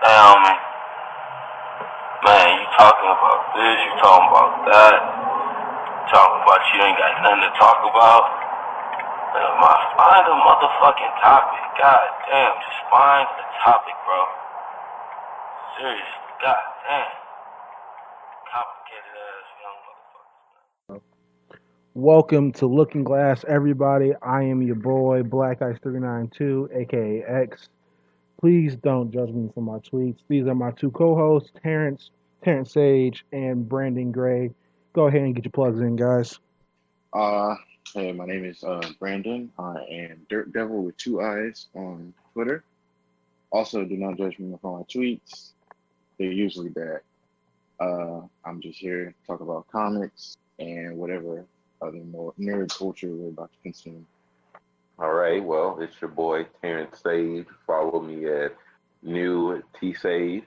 Man, you talking about this, you talking about that, talking about you ain't got nothing to talk about. Find a motherfucking topic. God damn, just find a topic, bro. Seriously, god damn. Complicated ass young motherfuckers. Welcome to Looking Glass, everybody. I am your boy, Black Ice 392, aka X. Please don't judge me for my tweets. These are my two co-hosts, Terrence Sage, and Brandon Gray. Go ahead and get your plugs in, guys. Uh, hey, my name is Brandon. I am DerpDeviI with two eyes on Twitter. Also, do not judge me for my tweets. They're usually bad. I'm just here to talk about comics and whatever other more nerd culture we're about to consume. All right, well, it's your boy Terrence Sage. Follow me at New T Sage.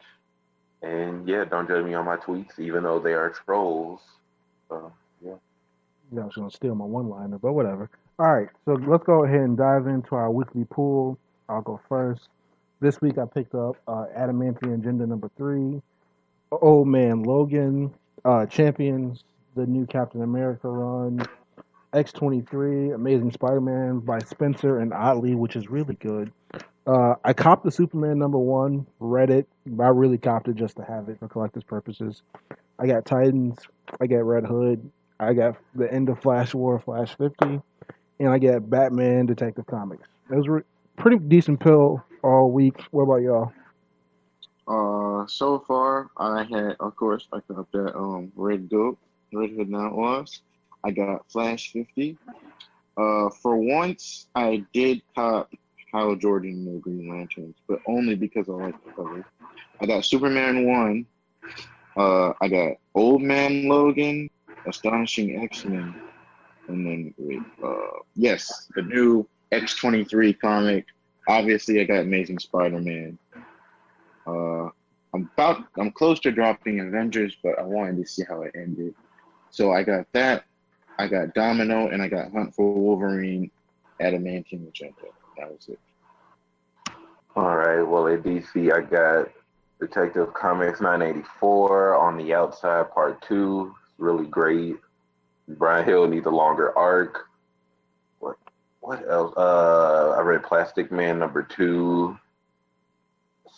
And yeah, don't judge me on my tweets, even though they are trolls. So, yeah. I was going to steal my one-liner, but whatever. All right, so let's go ahead and dive into our weekly pool. I'll go first. This week I picked up Adamantium Agenda number 3, Old Man Logan, Champions, the new Captain America run, X-23, Amazing Spider-Man by Spencer and Otley, which is really good. I copped the Superman number 1, read it, but I really copped it just to have it for collector's purposes. I got Titans, I got Red Hood, I got the end of Flash War, Flash 50, and I got Batman Detective Comics. It was a pretty decent pill all week. What about y'all? So far I had, of course, I got that Red Hood now was. I got Flash 50. For once I did cop Hal Jordan and the Green Lanterns, but only because I like the cover. I got Superman 1. I got Old Man Logan, Astonishing X-Men, and then yes, the new X-23 comic. Obviously, I got Amazing Spider-Man. I'm close to dropping Avengers, but I wanted to see how it ended. So I got that. I got Domino, and I got Hunt for Wolverine, Adamantium Agenda. That was it. All right, well, at DC, I got Detective Comics 984 on the Outside Part 2. It's really great. Brian Hill needs a longer arc. What else? I read Plastic Man number 2.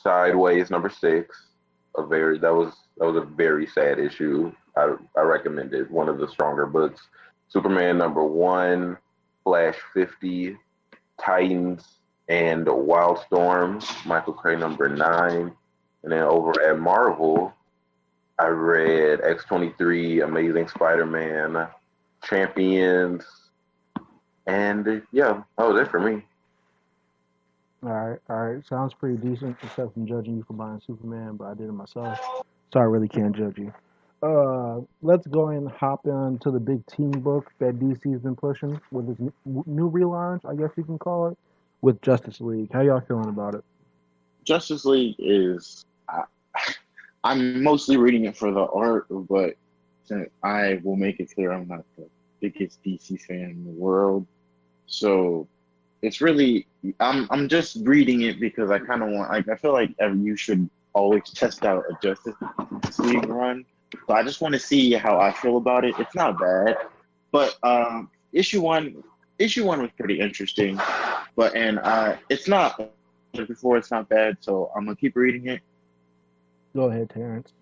Sideways number 6. That was a very sad issue. I recommend it. One of the stronger books. Superman number 1, Flash 50, Titans, and Wildstorm, Michael Cray number 9. And then over at Marvel, I read X-23, Amazing Spider-Man, Champions, and yeah, that was it for me. All right. Sounds pretty decent, except from judging you for buying Superman, but I did it myself, so I really can't judge you. Let's go and hop into the big team book that DC's been pushing with its new relaunch, I guess you can call it, with Justice League. How y'all feeling about it? Justice League is. I'm mostly reading it for the art, but I will make it clear I'm not the biggest DC fan in the world. So it's really I'm just reading it because I kind of want. I feel like you should always test out a Justice League run. So I just want to see how I feel about it. It's not bad, but issue one was pretty interesting, but it's not before it's not bad. So I'm gonna keep reading it. Go ahead, Terrence.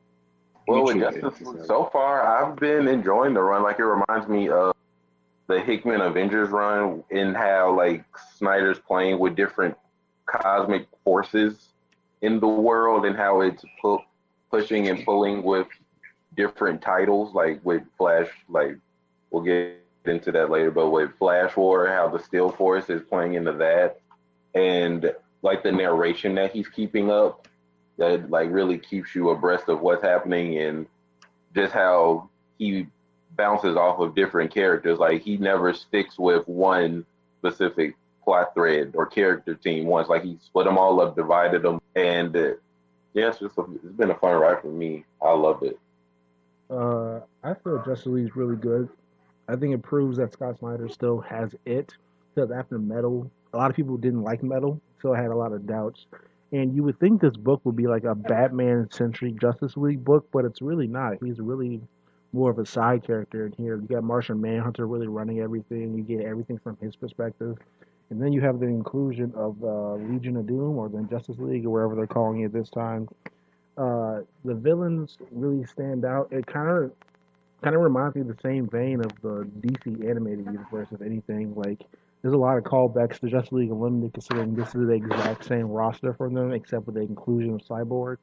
Well, with Justice, so far, I've been enjoying the run. Like, it reminds me of the Hickman Avengers run in how, like, Snyder's playing with different cosmic forces in the world and how it's pushing and pulling with different titles, like with Flash, like, we'll get into that later, but with Flash War, how the Steel Force is playing into that, and, like, the narration that he's keeping up, that like really keeps you abreast of what's happening, and just how he bounces off of different characters. Like, he never sticks with one specific plot thread or character team once. Like, he split them all up, divided them, and yeah, it's been a fun ride for me. I love it. I feel Justice League's really good. I think it proves that Scott Snyder still has it. Because after Metal, a lot of people didn't like Metal, so I had a lot of doubts. And you would think this book would be like a Batman-centric Justice League book, but it's really not. He's really more of a side character in here. You got Martian Manhunter really running everything. You get everything from his perspective. And then you have the inclusion of the Legion of Doom or the Justice League or wherever they're calling it this time. The villains really stand out. It kind of reminds me of the same vein of the DC animated universe, if anything. Like, there's a lot of callbacks to Justice League Unlimited, considering this is the exact same roster for them, except with the inclusion of Cyborg.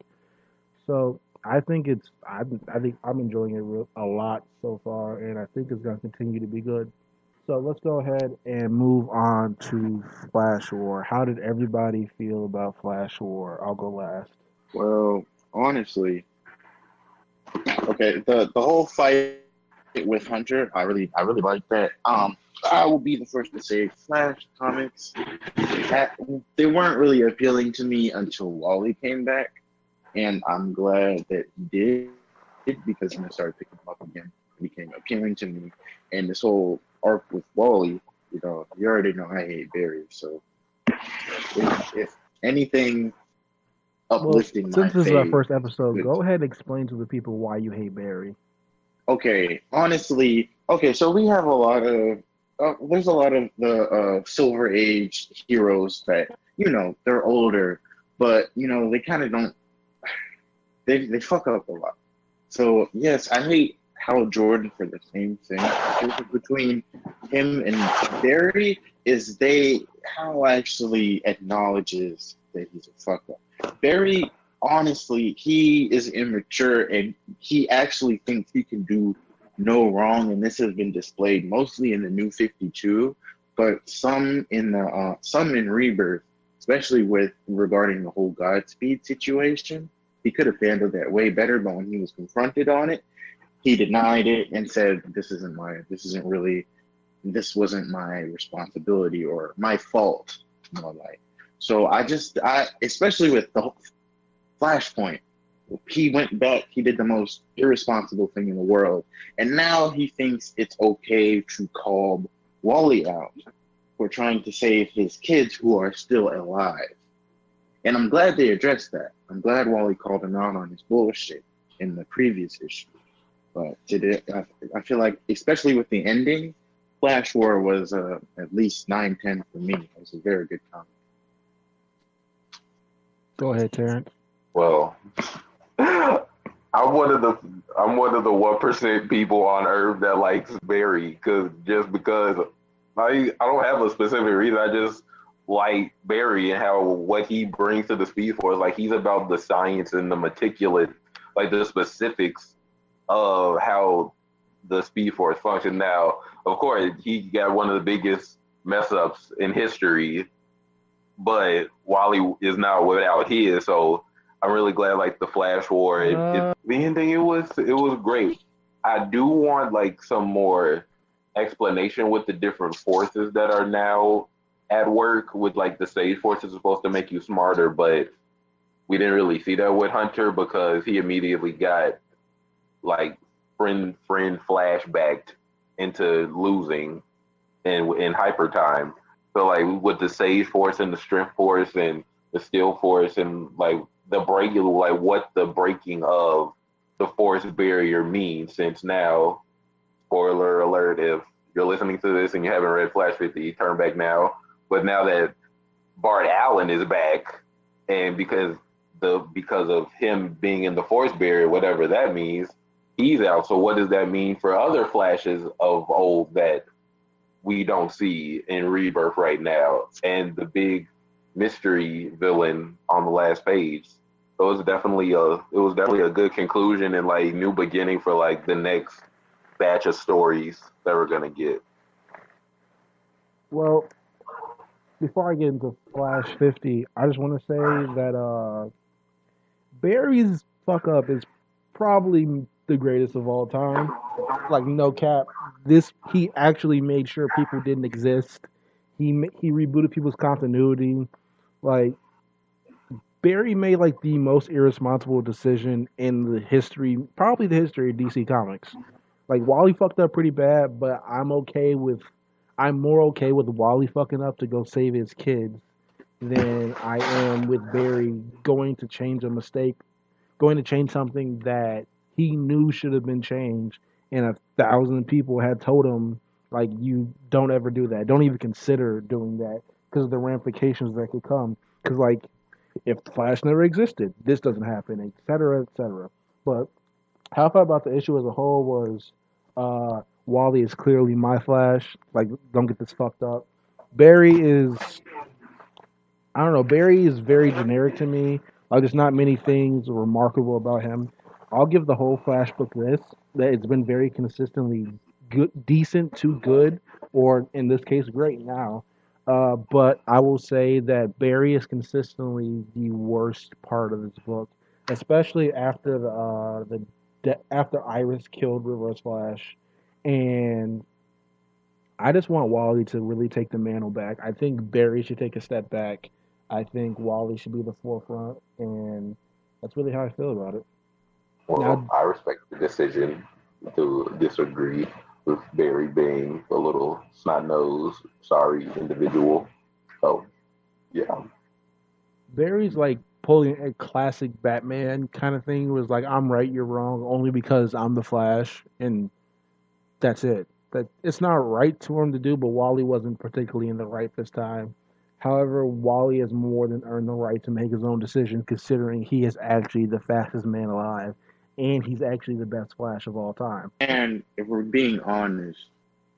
So I think I'm enjoying it a lot so far, and I think it's going to continue to be good. So let's go ahead and move on to Flash War. How did everybody feel about Flash War? I'll go last. Well, honestly, okay, the whole fight with Hunter, I really like that. I will be the first to say Flash comics, they weren't really appealing to me until Wally came back, and I'm glad that he did because when I started picking them up again, it became appealing to me. And this whole arc with Wally, you already know I hate Barry, so if anything Well, uplifting my since this is our fate. first episode, go ahead and explain to the people why you hate Barry. Okay, honestly, okay, so we have there's a lot of the Silver Age heroes that, they're older, but, they kind of don't, they fuck up a lot. So, yes, I hate Hal Jordan for the same thing. The difference between him and Barry is Hal actually acknowledges that he's a fuck up. Barry, honestly, he is immature and he actually thinks he can do no wrong, and this has been displayed mostly in the New 52, but some in Rebirth, especially regarding the whole Godspeed situation. He could have handled that way better, but when he was confronted on it, he denied it and said, this wasn't my responsibility or my fault, more like. So I especially with the Flashpoint, he went back, he did the most irresponsible thing in the world, and now he thinks it's okay to call Wally out for trying to save his kids who are still alive. And I'm glad they addressed that. I'm glad Wally called him out on his bullshit in the previous issue. But today, I feel like, especially with the ending, Flash War was at least 9/10 for me. It was a very good comic. Go ahead, Terrence. Well, I'm one of the 1% people on Earth that likes Barry because I don't have a specific reason. I just like Barry and what he brings to the Speed Force. Like, he's about the science and the meticulous, like the specifics of how the Speed Force function. Now, of course, he got one of the biggest mess ups in history, but Wally is now without his, so I'm really glad, like, the Flash War, the ending, it was great. I do want, like, some more explanation with the different forces that are now at work with, like, the Sage Force is supposed to make you smarter, but we didn't really see that with Hunter because he immediately got, like, friend flashbacked into losing in hyper time. So, like, with the Sage Force and the Strength Force and the Steel Force and, like, what the breaking of the force barrier means, since now, spoiler alert, if you're listening to this and you haven't read Flash 50, turn back now. But now that Bart Allen is back, and because of him being in the force barrier, whatever that means, he's out. So what does that mean for other Flashes of old that we don't see in Rebirth right now? And the big mystery villain on the last page. So it was definitely a good conclusion and, like, new beginning for, like, the next batch of stories that we're gonna get. Well, before I get into Flash 50, I just want to say that Barry's fuck up is probably the greatest of all time. Like, no cap. He actually made sure people didn't exist. He rebooted people's continuity. Like, Barry made, like, the most irresponsible decision in probably the history of DC Comics. Like, Wally fucked up pretty bad, but I'm more okay with Wally fucking up to go save his kids than I am with Barry going to change a mistake, going to change something that he knew should have been changed, and 1,000 people had told him, like, you don't ever do that. Don't even consider doing that because of the ramifications that could come. Because, like, if the Flash never existed, this doesn't happen, et cetera, et cetera. But how I felt about the issue as a whole was Wally is clearly my Flash. Like, don't get this fucked up. Barry is, I don't know, Barry is very generic to me. Like, there's not many things remarkable about him. I'll give the whole Flash book this, that it's been very consistently good, decent to good, or in this case, great now. But I will say that Barry is consistently the worst part of this book, especially after after Iris killed Reverse Flash, and I just want Wally to really take the mantle back. I think Barry should take a step back. I think Wally should be the forefront, and that's really how I feel about it. Well, Now, I respect the decision to disagree with Barry being a little snot-nosed, sorry individual. So, yeah. Barry's like pulling a classic Batman kind of thing. It was like, I'm right, you're wrong, only because I'm the Flash, and that's it. That it's not right to him to do, but Wally wasn't particularly in the right this time. However, Wally has more than earned the right to make his own decision, considering he is actually the fastest man alive, and he's actually the best Flash of all time. And if we're being honest,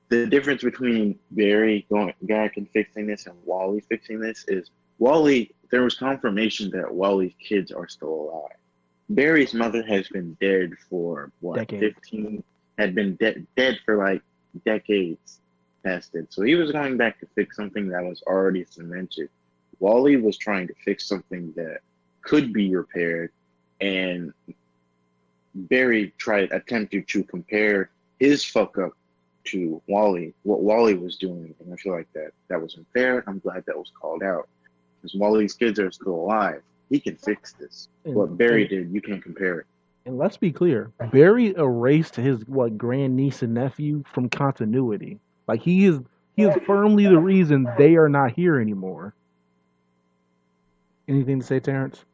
the difference between Barry going back and fixing this and Wally fixing this is Wally, there was confirmation that Wally's kids are still alive. Barry's mother has been dead for what, Decades. 15, had been dead for like decades past it. So he was going back to fix something that was already cemented. Wally was trying to fix something that could be repaired, and Barry attempted to compare his fuck up to Wally, what Wally was doing, and I feel like that was unfair. I'm glad that was called out because Wally's kids are still alive. He can fix this. What Barry did, you can't compare it. And let's be clear, Barry erased his grandniece and nephew from continuity. Like he is firmly the reason they are not here anymore. Anything to say, Terrence?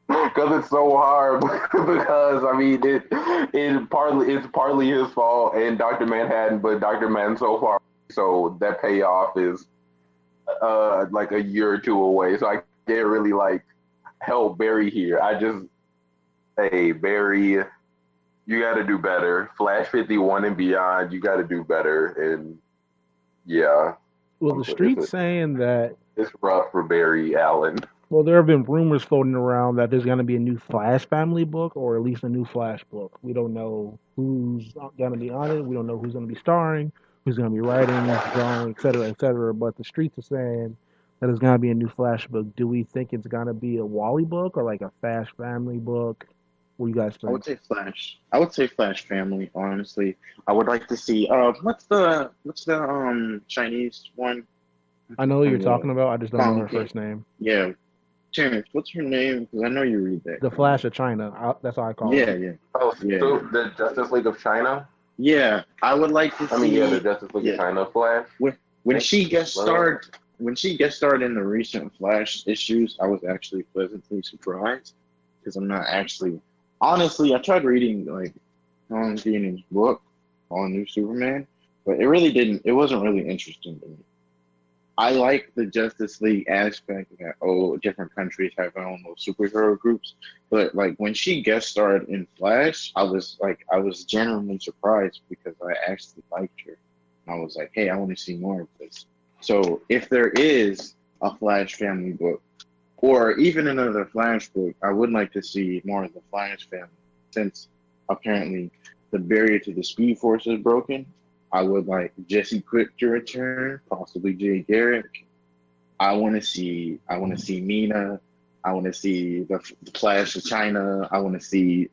Because it's so hard. Because I mean, it's partly his fault and Dr. Manhattan, but Dr. Manhattan so far, so that payoff is like a year or two away. So I can't really like help Barry here. Hey Barry, you got to do better. Flash 51 and beyond, you got to do better. And yeah. Well, the street's saying that it's rough for Barry Allen. Well, there have been rumors floating around that there's going to be a new Flash family book, or at least a new Flash book. We don't know who's going to be on it. We don't know who's going to be starring, who's going to be writing, drawing, et cetera, et cetera. But the streets are saying that there's going to be a new Flash book. Do we think it's going to be a Wally book or like a Flash family book? What do you guys think? I would say Flash. I would say Flash family. Honestly, I would like to see. What's the Chinese one? I know who you're talking about. I just don't know her first name. Yeah. Terrence, what's her name? Because I know you read that. The Flash of China. That's how I call it. Yeah. Oh, yeah. So the Justice League of China? Yeah, I would like to see. The Justice League of China Flash. When she guest starred in the recent Flash issues, I was actually pleasantly surprised because I'm not actually. Honestly, I tried reading like Alan Dean's book on New Superman, but it wasn't really interesting to me. I like the Justice League aspect that different countries have their own little superhero groups, but like when she guest starred in Flash, I was genuinely surprised because I actually liked her. And I was like, hey, I want to see more of this. So if there is a Flash family book, or even another Flash book, I would like to see more of the Flash family, since apparently the barrier to the Speed Force is broken. I would like Jesse Quick to return, possibly Jay Garrick. I want to see Mina. I want to see the Flash of China. I want to see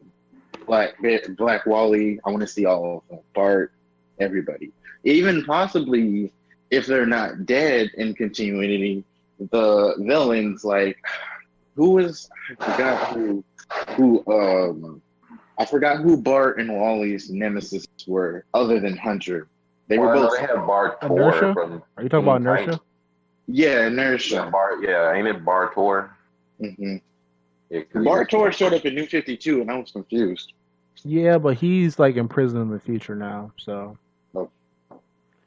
Black Wally. I want to see all of them, Bart, everybody. Even possibly, if they're not dead in continuity, the villains like I forgot who Bart and Wally's nemesis were, other than Hunter. They were Well, I know both. they have Bar Tor Inertia? from Are you talking about Teen Inertia? Titans. Yeah, Yeah, Inertia. ain't it Bar Tor? Mm-hmm. Yeah, 'cause he Bar was- Tor showed up in New 52, and I was confused. Yeah, but he's like in prison in the future now. So,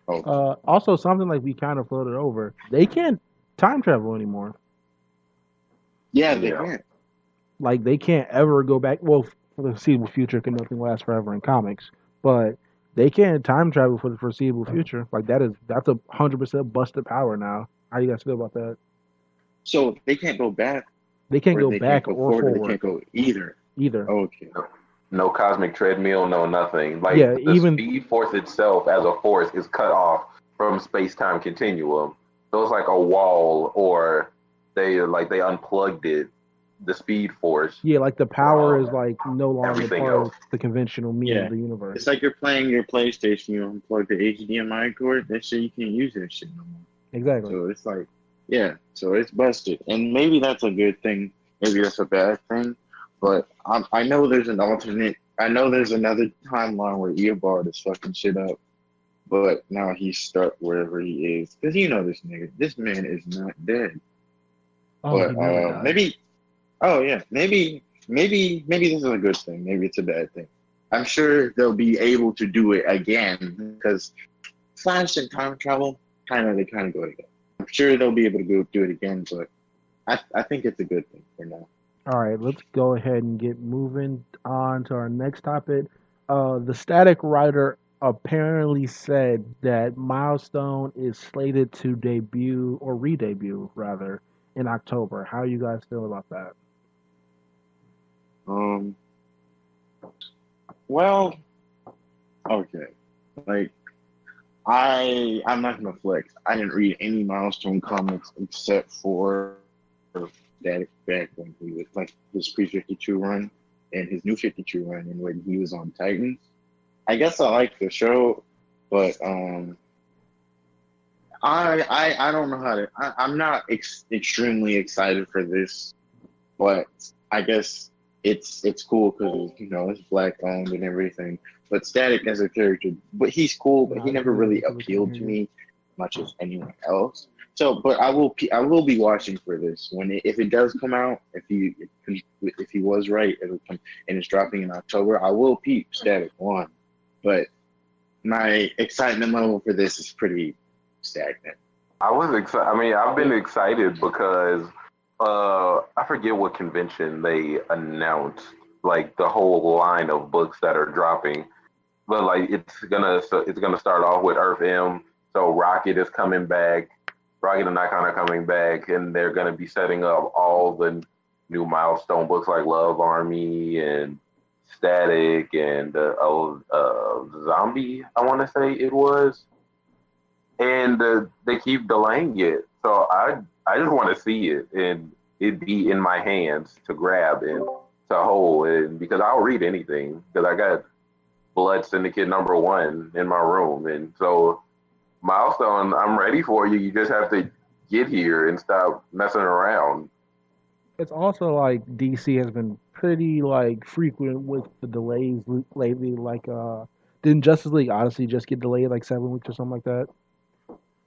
Oh, also something like we kind of floated over. They can't time travel anymore. yeah, they Yeah. can't. Like they can't ever go back. Well, for the foreseeable future, because nothing lasts forever in comics. But they can't time travel for the foreseeable future. Like that's 100% busted power now. How do you guys feel about that? So they can't go back, They can't or go they back can't go or forward, or they forward can't go either. either. Okay. No cosmic treadmill, no nothing. Like Yeah, the even speed force itself as a force is cut off from space-time continuum. So it's like a wall, or they unplugged it. The speed force. yeah, like the power is like no longer Everything part else. of the conventional meaning Yeah. of the universe. It's like you're playing your PlayStation, you unplug the HDMI cord, that shit, you can't use that shit no more. Exactly. So it's like, yeah, so it's busted. And maybe that's a good thing, maybe that's a bad thing, but I know there's an alternate, I know there's another timeline where Eobard is fucking shit up, but now he's stuck wherever he is. Because you know this nigga, this man is not dead. Oh, But he never died. maybe this is a good thing. Maybe it's a bad thing. I'm sure they'll be able to do it again because Flash and time travel they kind of go together. I'm sure they'll be able to go do it again, but I think it's a good thing for now. All right, let's go ahead and get moving on to our next topic. The Static writer apparently said that Milestone is slated to debut or re-debut rather in October. How you guys feel about that? Well, okay. Like I'm not gonna flex. I didn't read any Milestone comics except for Static back when he was like his pre-52 run and his new 52 run, and when he was on Titans. I guess I like the show, but I don't know how to. I'm not extremely excited for this, but I guess it's cool because it's Black owned and everything. But Static as a character, but he's cool, but he never really appealed to me much as anyone else. So, but I will be watching for this if it does come out. If he was right, it'll come and it's dropping in October. I will peep Static 1, but my excitement level for this is pretty stagnant. I was excited. I mean, I've been excited because I forget what convention they announced like the whole line of books that are dropping, but like it's gonna start off with Earth M. So Rocket is coming back. Rocket and Icon are coming back, and they're gonna be setting up all the new Milestone books like Love Army and Static and Zombie. I want to say it was. And they keep delaying it, so I just want to see it and it be in my hands to grab and to hold, and because I'll read anything because I got Blood Syndicate #1 in my room, and so Milestone, I'm ready for you. You just have to get here and stop messing around. It's also like DC has been pretty like frequent with the delays lately. Like, didn't Justice League Odyssey just get delayed like 7 weeks or something like that?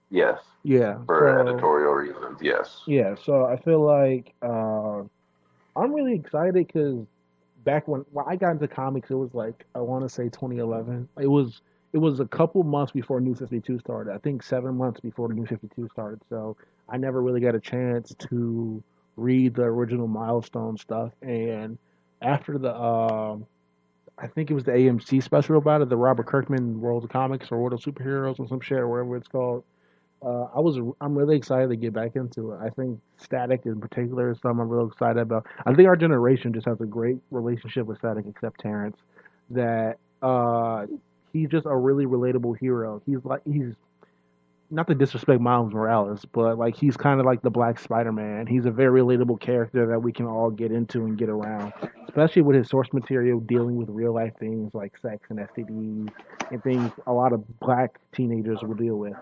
Yes. Yeah. For editorial reasons, yes. Yeah, so I feel like I'm really excited because back when I got into comics, it was like I want to say 2011. It was a couple months before New 52 started. I think 7 months before the New 52 started. So I never really got a chance to read the original Milestone stuff. And after the I think it was the AMC special about it, the Robert Kirkman World of Comics or World of Superheroes or some shit or whatever it's called. I'm really excited to get back into it. I think Static in particular is something I'm real excited about. I think our generation just has a great relationship with Static, except Terrence. That he's just a really relatable hero. He's not to disrespect Miles Morales, but like he's kind of like the Black Spider-Man. He's a very relatable character that we can all get into and get around, especially with his source material dealing with real life things like sex and STDs and things a lot of Black teenagers will deal with.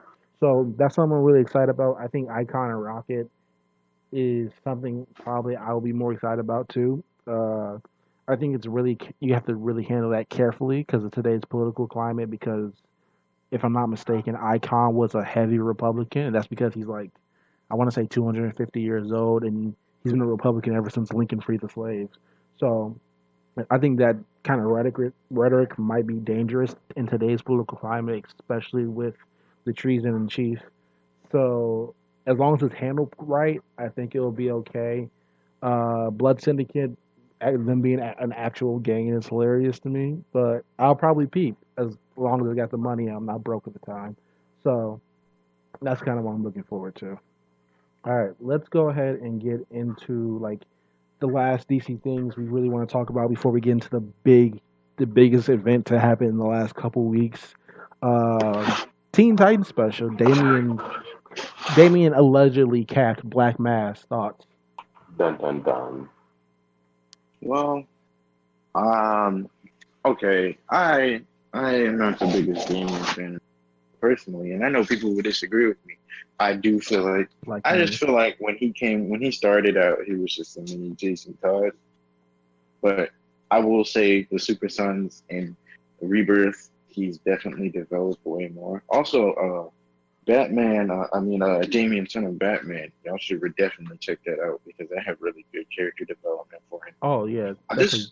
So that's something I'm really excited about. I think Icon and Rocket is something probably I will be more excited about too. I think you have to really handle that carefully because of today's political climate. Because if I'm not mistaken, Icon was a heavy Republican, and that's because he's like, I want to say 250 years old, and he's been a Republican ever since Lincoln freed the slaves. So I think that kind of rhetoric might be dangerous in today's political climate, especially with the treason in chief. So as long as it's handled right, I think it'll be okay. Blood Syndicate, them being an actual gang is hilarious to me, but I'll probably peep as long as I got the money. I'm not broke at the time, so that's kind of what I'm looking forward to. All right, let's go ahead and get into like the last DC things we really want to talk about before we get into the biggest event to happen in the last couple weeks. Teen Titans special. Damian allegedly capped Black Mass. Thoughts? Dun dun dun. Well, okay. I am not the biggest gaming fan personally, and I know people would disagree with me. I do feel like I just feel like when he started out, he was just a mini Jason Todd. But I will say the Super Sons and Rebirth, he's definitely developed way more. Also, Batman, Damian, son of Batman, y'all should definitely check that out because I have really good character development for him. Oh yeah, I just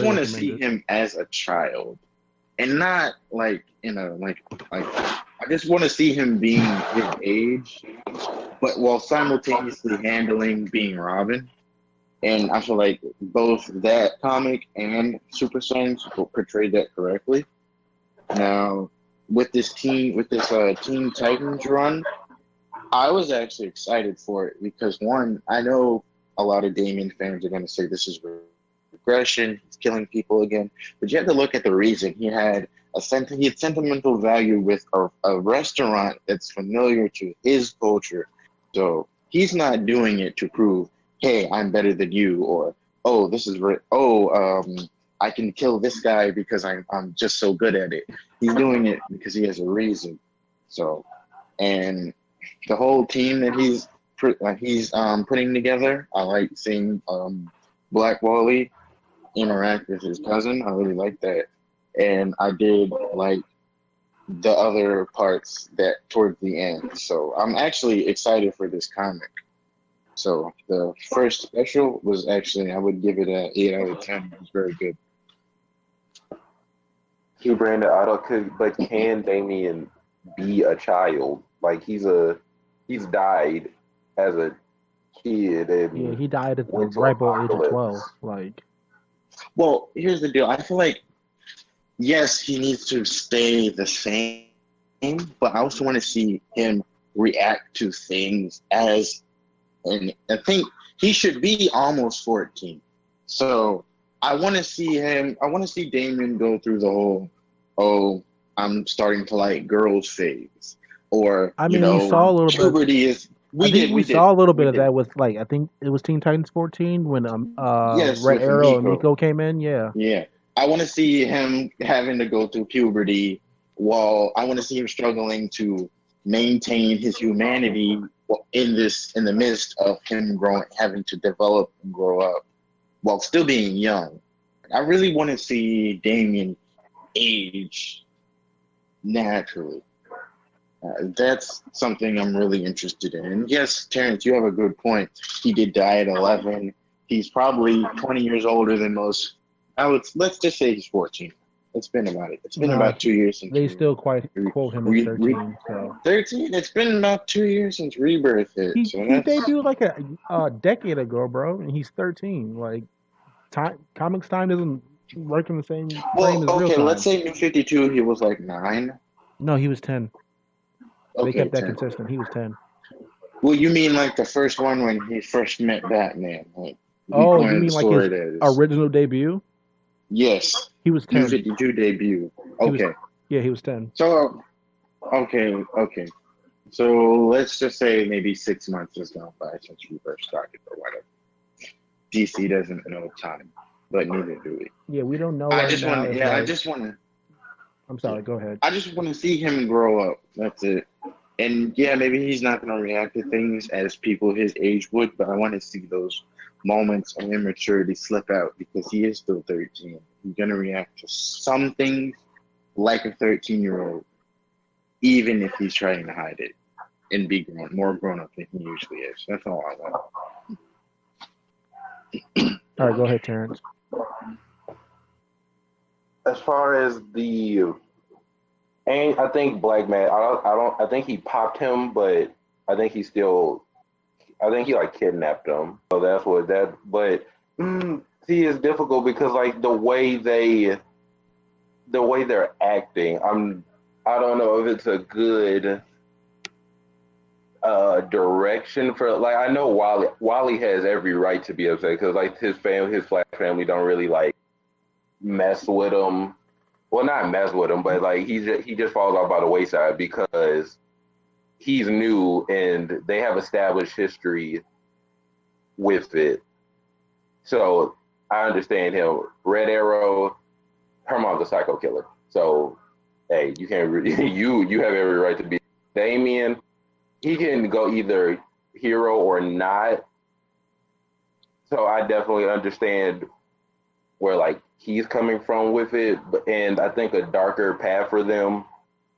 want to see him as a child, and not like I just want to see him being his age, but while simultaneously handling being Robin. And I feel like both that comic and Super Sons portrayed that correctly. Now, with this Teen Titans run, I was actually excited for it because one, I know a lot of Damian fans are going to say this is regression, he's killing people again, but you have to look at the reason. He had sentimental value with a restaurant that's familiar to his culture, so he's not doing it to prove, hey, I'm better than you, or oh, I can kill this guy because I'm just so good at it. He's doing it because he has a reason. So, and the whole team that he's putting together, I like seeing Black Wally interact with his cousin. I really like that, and I did like the other parts that towards the end. So I'm actually excited for this comic. So the first special was actually, I would give it an 8 out of 10. It was very good. Brandon, but can Damian be a child? Like he's died as a kid, and yeah, he died at the ripe old age of 12. Like, well, here's the deal. I feel like yes, he needs to stay the same, but I also want to see him react to things as. And I think he should be almost 14. So I want to see Damian go through the whole, I'm starting to like girls phase. Or, we saw a little puberty bit. We saw a little bit of that with, like, I think it was Teen Titans 14 when Red Arrow and Miko came in. Yeah. Yeah. I want to see him having to go through puberty while I want to see him struggling to maintain his humanity in the midst of him having to develop and grow up while still being young. I really want to see Damian age naturally. That's something I'm really interested in. And yes, Terrence, you have a good point. He did die at 11. He's probably 20 years older than most. Let's just say he's 14. It's been about 2 years since they still quote him as 13. So 13. It's been about 2 years since Rebirth hit. He debuted like a decade ago, bro, and he's 13. Like, comics time doesn't work in the same frame as real time. Let's say New 52. He was like 9. No, he was 10. Okay, they kept that 10. consistent. He was 10. Well, you mean like the first one when he first met Batman? Like, you mean like his original debut? Yes. He was 10. New 52 debut. Okay. He was 10. So, okay. So let's just say maybe 6 months has gone by since we first started or whatever. DC doesn't know time, but neither do we. Yeah, we don't know. I just want to. I'm sorry. Go ahead. I just want to see him grow up. That's it. And yeah, maybe he's not going to react to things as people his age would, but I want to see those moments of immaturity slip out because he is still 13. He's going to react to some things like a 13-year-old. even if he's trying to hide it and be more grown up than he usually is. That's all I want. All right, go ahead, Terrence. As far as and I think Black Man, I think he popped him, but I think he like kidnapped him. So that's what that. But see, it's difficult because like the way they're acting, I don't know if it's a good direction for, like, I know Wally has every right to be upset because like his Flash family don't really like mess with him. Well, not mess with him, but like he just falls off by the wayside because he's new and they have established history with it. So I understand him. Red Arrow, her mom's a psycho killer. So hey, you can't you have every right to be. Damian, he can go either hero or not. So I definitely understand where like he's coming from with it, and I think a darker path for them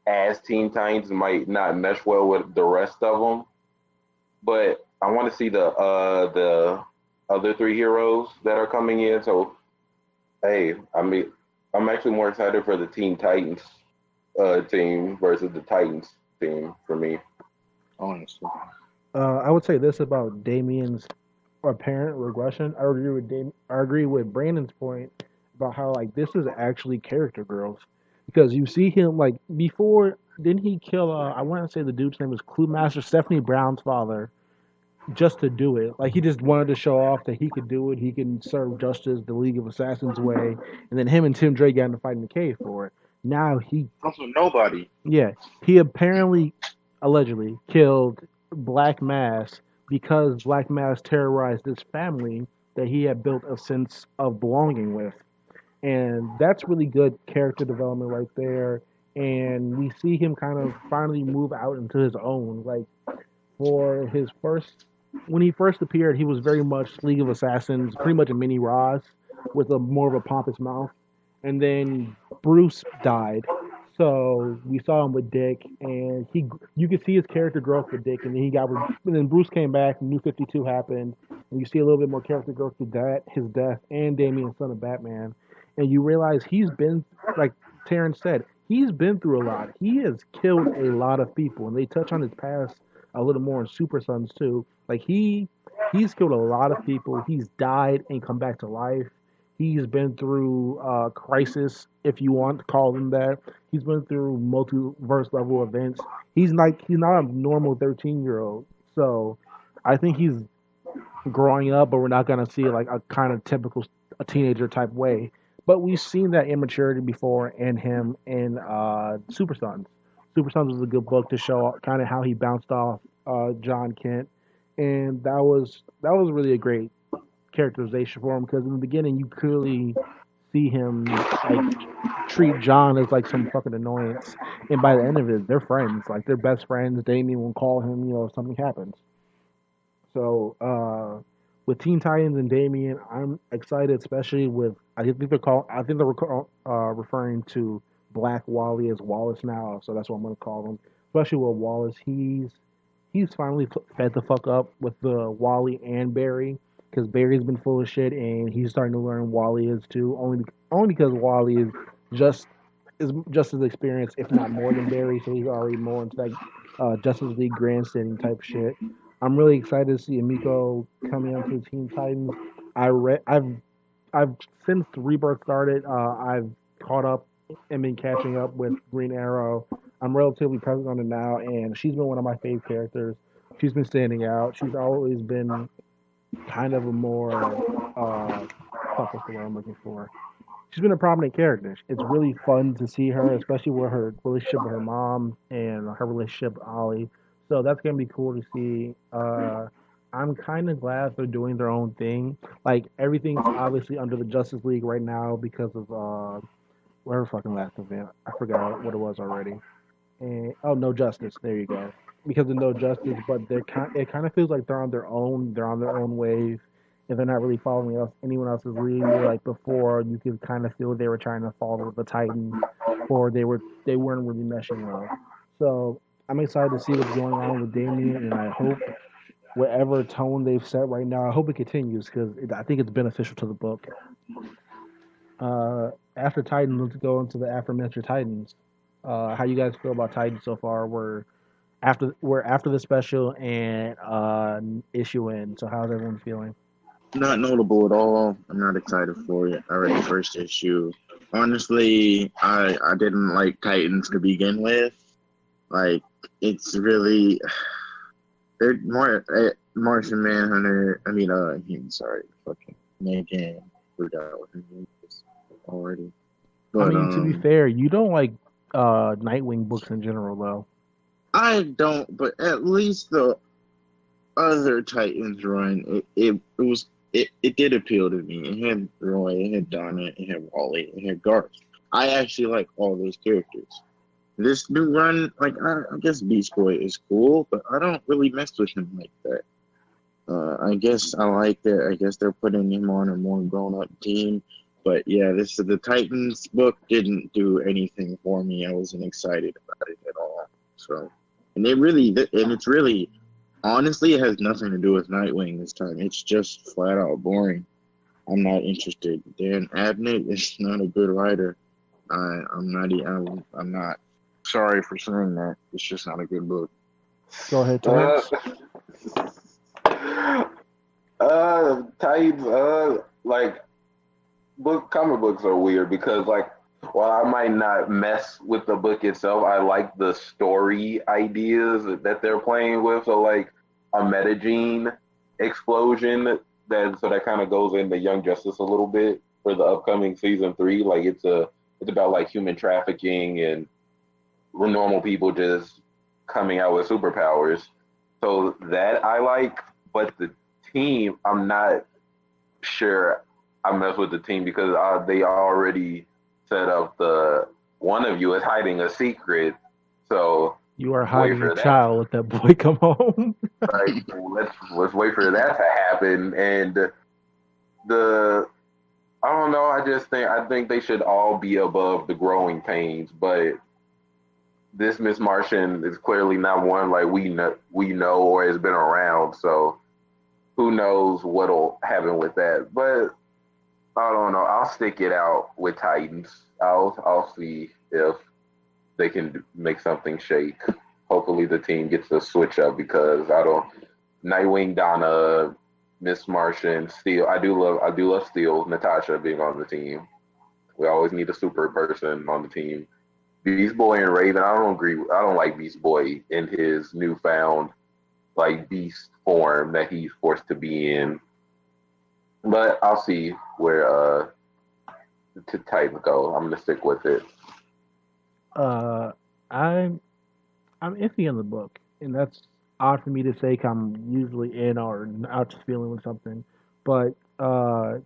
as Teen Titans might not mesh well with the rest of them. But I want to see the other three heroes that are coming in. So hey, I mean, I'm actually more excited for the Teen Titans team versus the Titans team for me. Honestly. I would say this about Damien's apparent regression. I agree with Brandon's point about how like this is actually character growth because you see him like before. Didn't he kill? I want to say the dude's name was Clue Master Stephanie Brown's father, just to do it. Like he just wanted to show off that he could do it. He can serve justice the League of Assassins way, and then him and Tim Drake got into fight in the cave for it. Now he Also, nobody. Yeah, he apparently, allegedly, killed Black Mass because Black Mass terrorized this family that he had built a sense of belonging with. And that's really good character development right there. And we see him kind of finally move out into his own. Like, when he first appeared, he was very much League of Assassins, pretty much a mini Roz with a more of a pompous mouth. And then Bruce died. So we saw him with Dick, and you could see his character growth with Dick, and then Bruce came back, New 52 happened, and you see a little bit more character growth with his death, and Damian, son of Batman, and you realize he's been, like Terrence said, he's been through a lot. He has killed a lot of people, and they touch on his past a little more in Super Sons too. Like he's killed a lot of people. He's died and come back to life. He's been through crisis, if you want to call them that. He's been through multiverse level events. He's not a normal 13-year-old. So I think he's growing up, but we're not gonna see like a kind of typical a teenager type way. But we've seen that immaturity before in him in Super Sons. Super Sons was a good book to show kind of how he bounced off John Kent, and that was really a great characterization for him because in the beginning you clearly see him like treat John as like some fucking annoyance, and by the end of it, they're friends, like they're best friends. Damien will call him, if something happens. So with Teen Titans and Damien, I'm excited, especially with I think they're referring to Black Wally as Wallace now, so that's what I'm gonna call him. Especially with Wallace, he's finally fed the fuck up with the Wally and Barry. Because Barry's been full of shit, and he's starting to learn Wally is too. Only because Wally is just as experienced, if not more than Barry. So he's already more into that Justice League grandstanding type shit. I'm really excited to see Emiko coming onto the Teen Titans. I've since Rebirth started. I've caught up and been catching up with Green Arrow. I'm relatively present on it now, and she's been one of my favorite characters. She's been standing out. She's always been kind of a more what's the word I'm looking for? She's been a prominent character. It's really fun to see her, especially with her relationship with her mom and her relationship with Ollie. So that's gonna be cool to see. I'm kind of glad they're doing their own thing. Like everything's obviously under the Justice League right now because of whatever fucking last event. I forgot what it was already. And No Justice. There you go. Because of No Justice, but it kind of feels like they're on their own. They're on their own wave, and they're not really following anyone else's lead. Like before, you could kind of feel they were trying to follow the Titans, or they weren't really meshing well. So I'm excited to see what's going on with Damien, and I hope whatever tone they've set right now, I hope it continues because I think it's beneficial to the book. After Titans, let's go into the aforementioned Titans. How you guys feel about Titans so far? We're after the special and issue in. So how's everyone feeling? Not notable at all. I'm not excited for it. I read the first issue. Honestly, I didn't like Titans to begin with. Like, it's really they're more Martian Manhunter. Sorry, fucking Megan. Forgot what her name is already. I But mean, to be fair, you don't like Nightwing books in general, though. I don't. But at least the other Titans run, it did appeal to me. It had Roy, it had Donna, it had Wally, it had Garth. I actually like all those characters. This new run, like I guess Beast Boy is cool, but I don't really mess with him like that. I guess I like that. I guess they're putting him on a more grown-up team. But yeah, the Titans book didn't do anything for me. I wasn't excited about it at all. So, and it's really, honestly, it has nothing to do with Nightwing this time. It's just flat out boring. I'm not interested. Dan Abnett is not a good writer. I'm not sorry for saying that. It's just not a good book. Go ahead, Terrence. Titans, like comic books are weird because like while I might not mess with the book itself, I like the story ideas that they're playing with. So like a metagene explosion that kind of goes into Young Justice a little bit for the upcoming season 3. Like it's about like human trafficking and normal people just coming out with superpowers. So that I like, but the team, I'm not sure I mess with the team because they already set up one of you is hiding a secret. So You are hiding a child. Let that boy come home. Right. Let's wait for that to happen. And I don't know. I think they should all be above the growing pains. But this Miss Martian is clearly not one like we know or has been around. So who knows what'll happen with that? But I don't know. I'll stick it out with Titans. I'll see if they can make something shake. Hopefully the team gets a switch up because Nightwing, Donna, Miss Martian, Steel. I do love Steel, Natasha being on the team. We always need a super person on the team. Beast Boy and Raven, I don't like Beast Boy in his newfound like beast form that he's forced to be in. But I'll see where the Titans go. I'm gonna stick with it. I'm iffy on the book, and that's odd for me to say. 'Cause I'm usually in or out just feeling with something, but the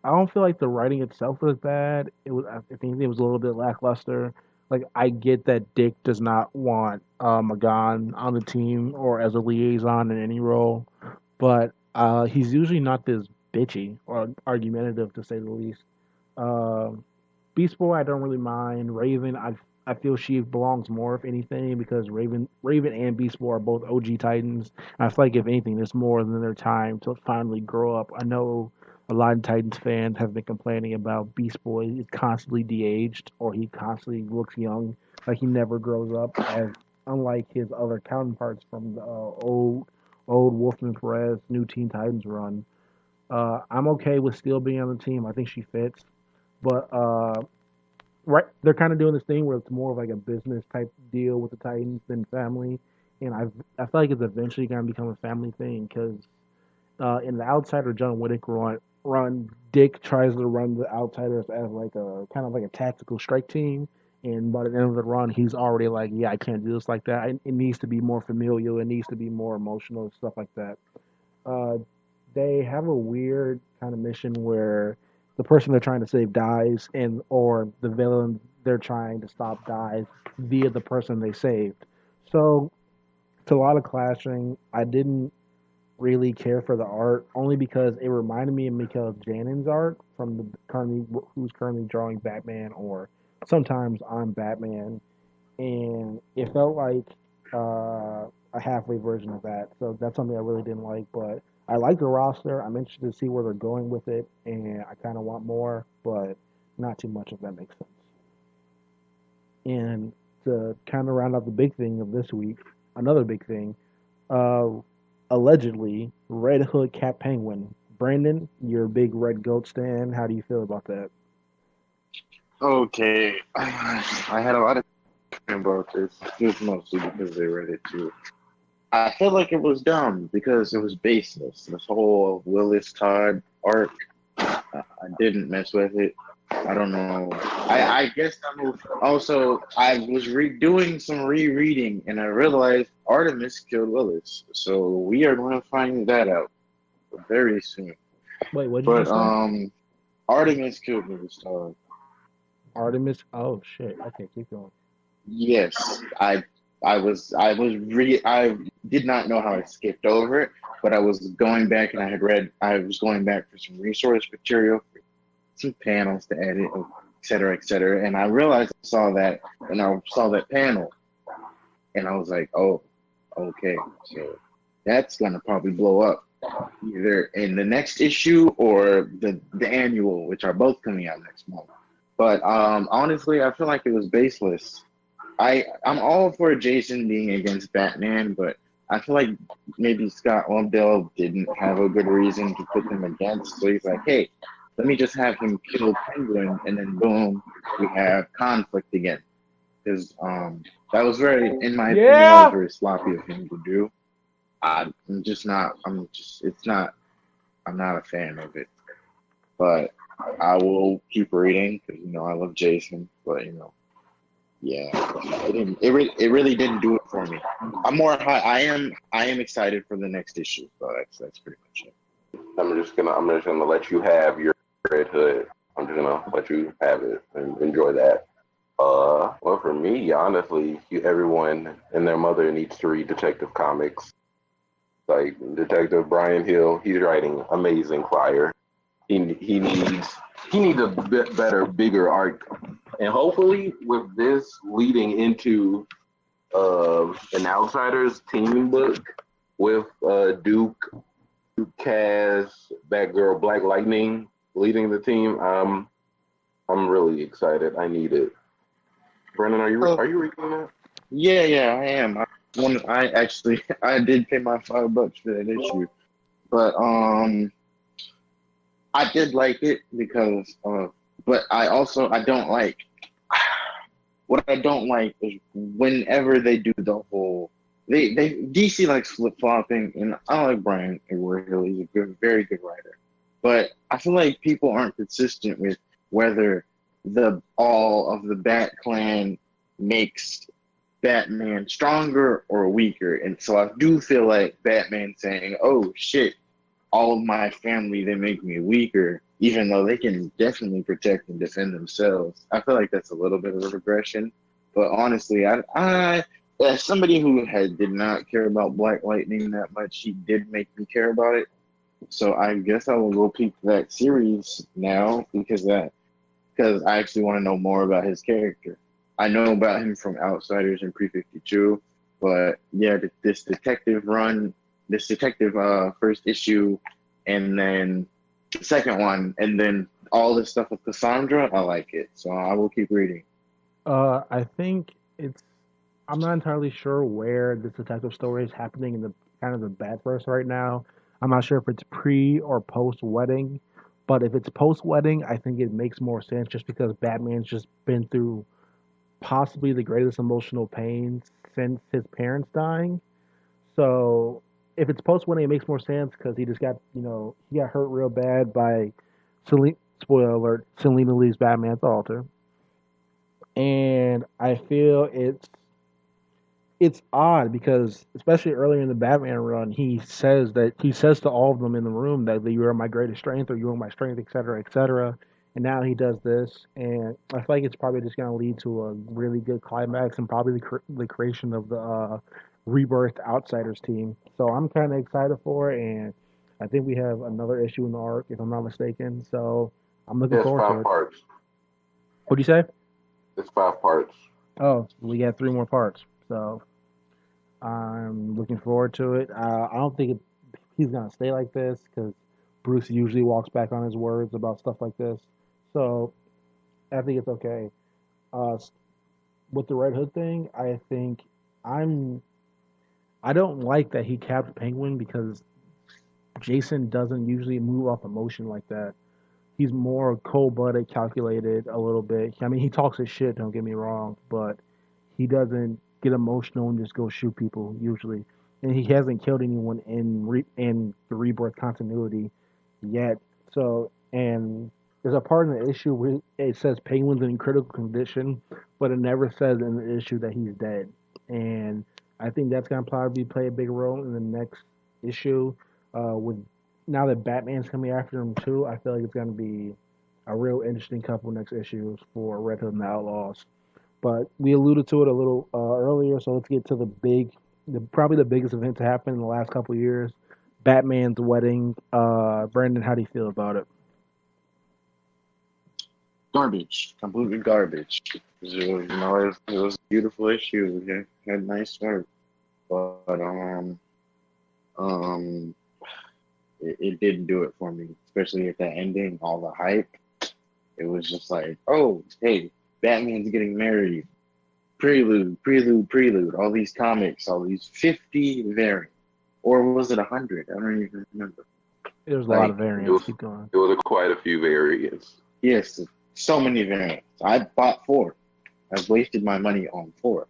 I don't feel like the writing itself was bad. I think it was a little bit lackluster. Like I get that Dick does not want Magan on the team or as a liaison in any role, but he's usually not this bitchy or argumentative to say the least. Um Beast Boy, I don't really mind. Raven, I feel she belongs more, if anything, because Raven and Beast Boy are both OG Titans. And I feel like if anything, there's more than their time to finally grow up. I know a lot of Titans fans have been complaining about Beast Boy is constantly de-aged or he constantly looks young, like he never grows up. As unlike his other counterparts from the old Wolfman Perez New Teen Titans run. I'm okay with Steel being on the team. I think she fits, but right, they're kind of doing this thing where it's more of like a business type deal with the Titans than family, and I feel like it's eventually going to become a family thing because in the Outsider John Wick run, Dick tries to run the Outsiders as like a kind of like a tactical strike team, and by the end of the run, he's already like, yeah, I can't do this like that. It needs to be more familial. It needs to be more emotional, stuff like that. Uh, they have a weird kind of mission where the person they're trying to save dies, and or the villain they're trying to stop dies via the person they saved. So it's a lot of clashing. I didn't really care for the art only because it reminded me of Mikael Janen's art from who's currently drawing Batman, or sometimes I'm Batman. and it felt like a halfway version of that. So that's something I really didn't like. But I like the roster. I'm interested to see where they're going with it, and I kind of want more, but not too much if that makes sense. And to kind of round out the big thing of this week, another big thing, uh, allegedly Red Hood Cat Penguin. Brandon, you're a big Red Goat stan. How do you feel about that? Okay, I had a lot of time about this, just mostly because they read it too. I feel like it was dumb because it was baseless. This whole Willis Todd arc, I didn't mess with it. I don't know. I guess also I was doing some rereading and I realized Artemis killed Willis. So we are going to find that out very soon. Wait, what did you But say? Artemis killed Willis Todd. Artemis. Oh shit. Okay, keep going. Yes, I did not know how I skipped over it, but I was going back and I was going back for some resource material, some panels to edit, et cetera, et cetera. And I realized I saw that, and I saw that panel, and I was like, oh, okay, so that's gonna probably blow up either in the next issue or the annual, which are both coming out next month. But honestly, I feel like it was baseless. I'm all for Jason being against Batman, but I feel like maybe Scott Lobdell didn't have a good reason to put them against. So he's like, hey, let me just have him kill Penguin, and then boom, we have conflict again. Because that was very, in my opinion, that was very sloppy of him to do. I'm just not. It's not. I'm not a fan of it. But I will keep reading because I love Jason. But yeah, it didn't. It really didn't do it for me. I'm more high. I am excited for the next issue. So that's pretty much it. I'm just gonna let you have your Red Hood. I'm just gonna let you have it and enjoy that. Well, for me, honestly, everyone and their mother needs to read Detective Comics. Like Detective Brian Hill, he's writing amazing fire. He needs a bit better, bigger arc, and hopefully with this leading into an Outsiders team book with Duke, Kaz, Batgirl, Black Lightning leading the team. I'm really excited. I need it. Brennan, are you reading that? Yeah, I am. I did pay my $5 for that issue, but I did like it because but I don't like what I don't like is whenever they do the whole they DC likes flip flopping, and I like Brian Hill. He's a very good writer, but I feel like people aren't consistent with whether the all of the Bat Clan makes Batman stronger or weaker. And so I do feel like Batman saying, oh shit, all of my family, they make me weaker, even though they can definitely protect and defend themselves. I feel like that's a little bit of a regression. But honestly, I as somebody who did not care about Black Lightning that much, he did make me care about it. So I guess I will go peep that series now because I actually want to know more about his character. I know about him from Outsiders and Pre-52, but yeah, this detective first issue, and then the second one, and then all this stuff with Cassandra, I like it. So I will keep reading. I think I'm not entirely sure where this detective story is happening in the kind of the Batverse right now. I'm not sure if it's pre or post wedding, but if it's post wedding, I think it makes more sense just because Batman's just been through possibly the greatest emotional pain since his parents dying. So if it's post wedding, it makes more sense because he just got he got hurt real bad by Selena. Spoiler alert: Selena leaves Batman's altar, and I feel it's odd because especially earlier in the Batman run, he says to all of them in the room that you are my greatest strength or you are my strength, etc., etc. And now he does this, and I feel like it's probably just going to lead to a really good climax and probably the creation of the rebirthed Outsiders team. So I'm kind of excited for it, and I think we have another issue in the arc, if I'm not mistaken. So I'm looking Yes, forward to five it. parts. What'd you say? It's 5 parts. Oh, we got 3 more parts, so I'm looking forward to it. I don't think he's gonna stay like this because Bruce usually walks back on his words about stuff like this. So I think it's okay. With the Red Hood thing, I think I'm. I don't like that he capped Penguin because Jason doesn't usually move off emotion like that. He's more cold-blooded, calculated a little bit. I mean, he talks his shit. Don't get me wrong, but he doesn't get emotional and just go shoot people usually. And he hasn't killed anyone in the Rebirth continuity yet. So, and there's a part in the issue where it says Penguin's in critical condition, but it never says in the issue that he's dead. And I think that's gonna probably play a big role in the next issue. With now that Batman's coming after him too, I feel like it's gonna be a real interesting couple next issues for Red Hood and the Outlaws. But we alluded to it a little earlier, so let's get to probably the biggest event to happen in the last couple of years, Batman's wedding. Brandon, how do you feel about it? Garbage, completely garbage. It was a beautiful issue. It had nice art, but it didn't do it for me. Especially at the ending, all the hype. It was just like, oh, hey, Batman's getting married. Prelude. All these comics, all these 50 variants, or was it 100? I don't even remember. There's a lot of variants. Keep going. It was quite a few variants. Yes, so many variants. I bought 4. I've wasted my money on 4.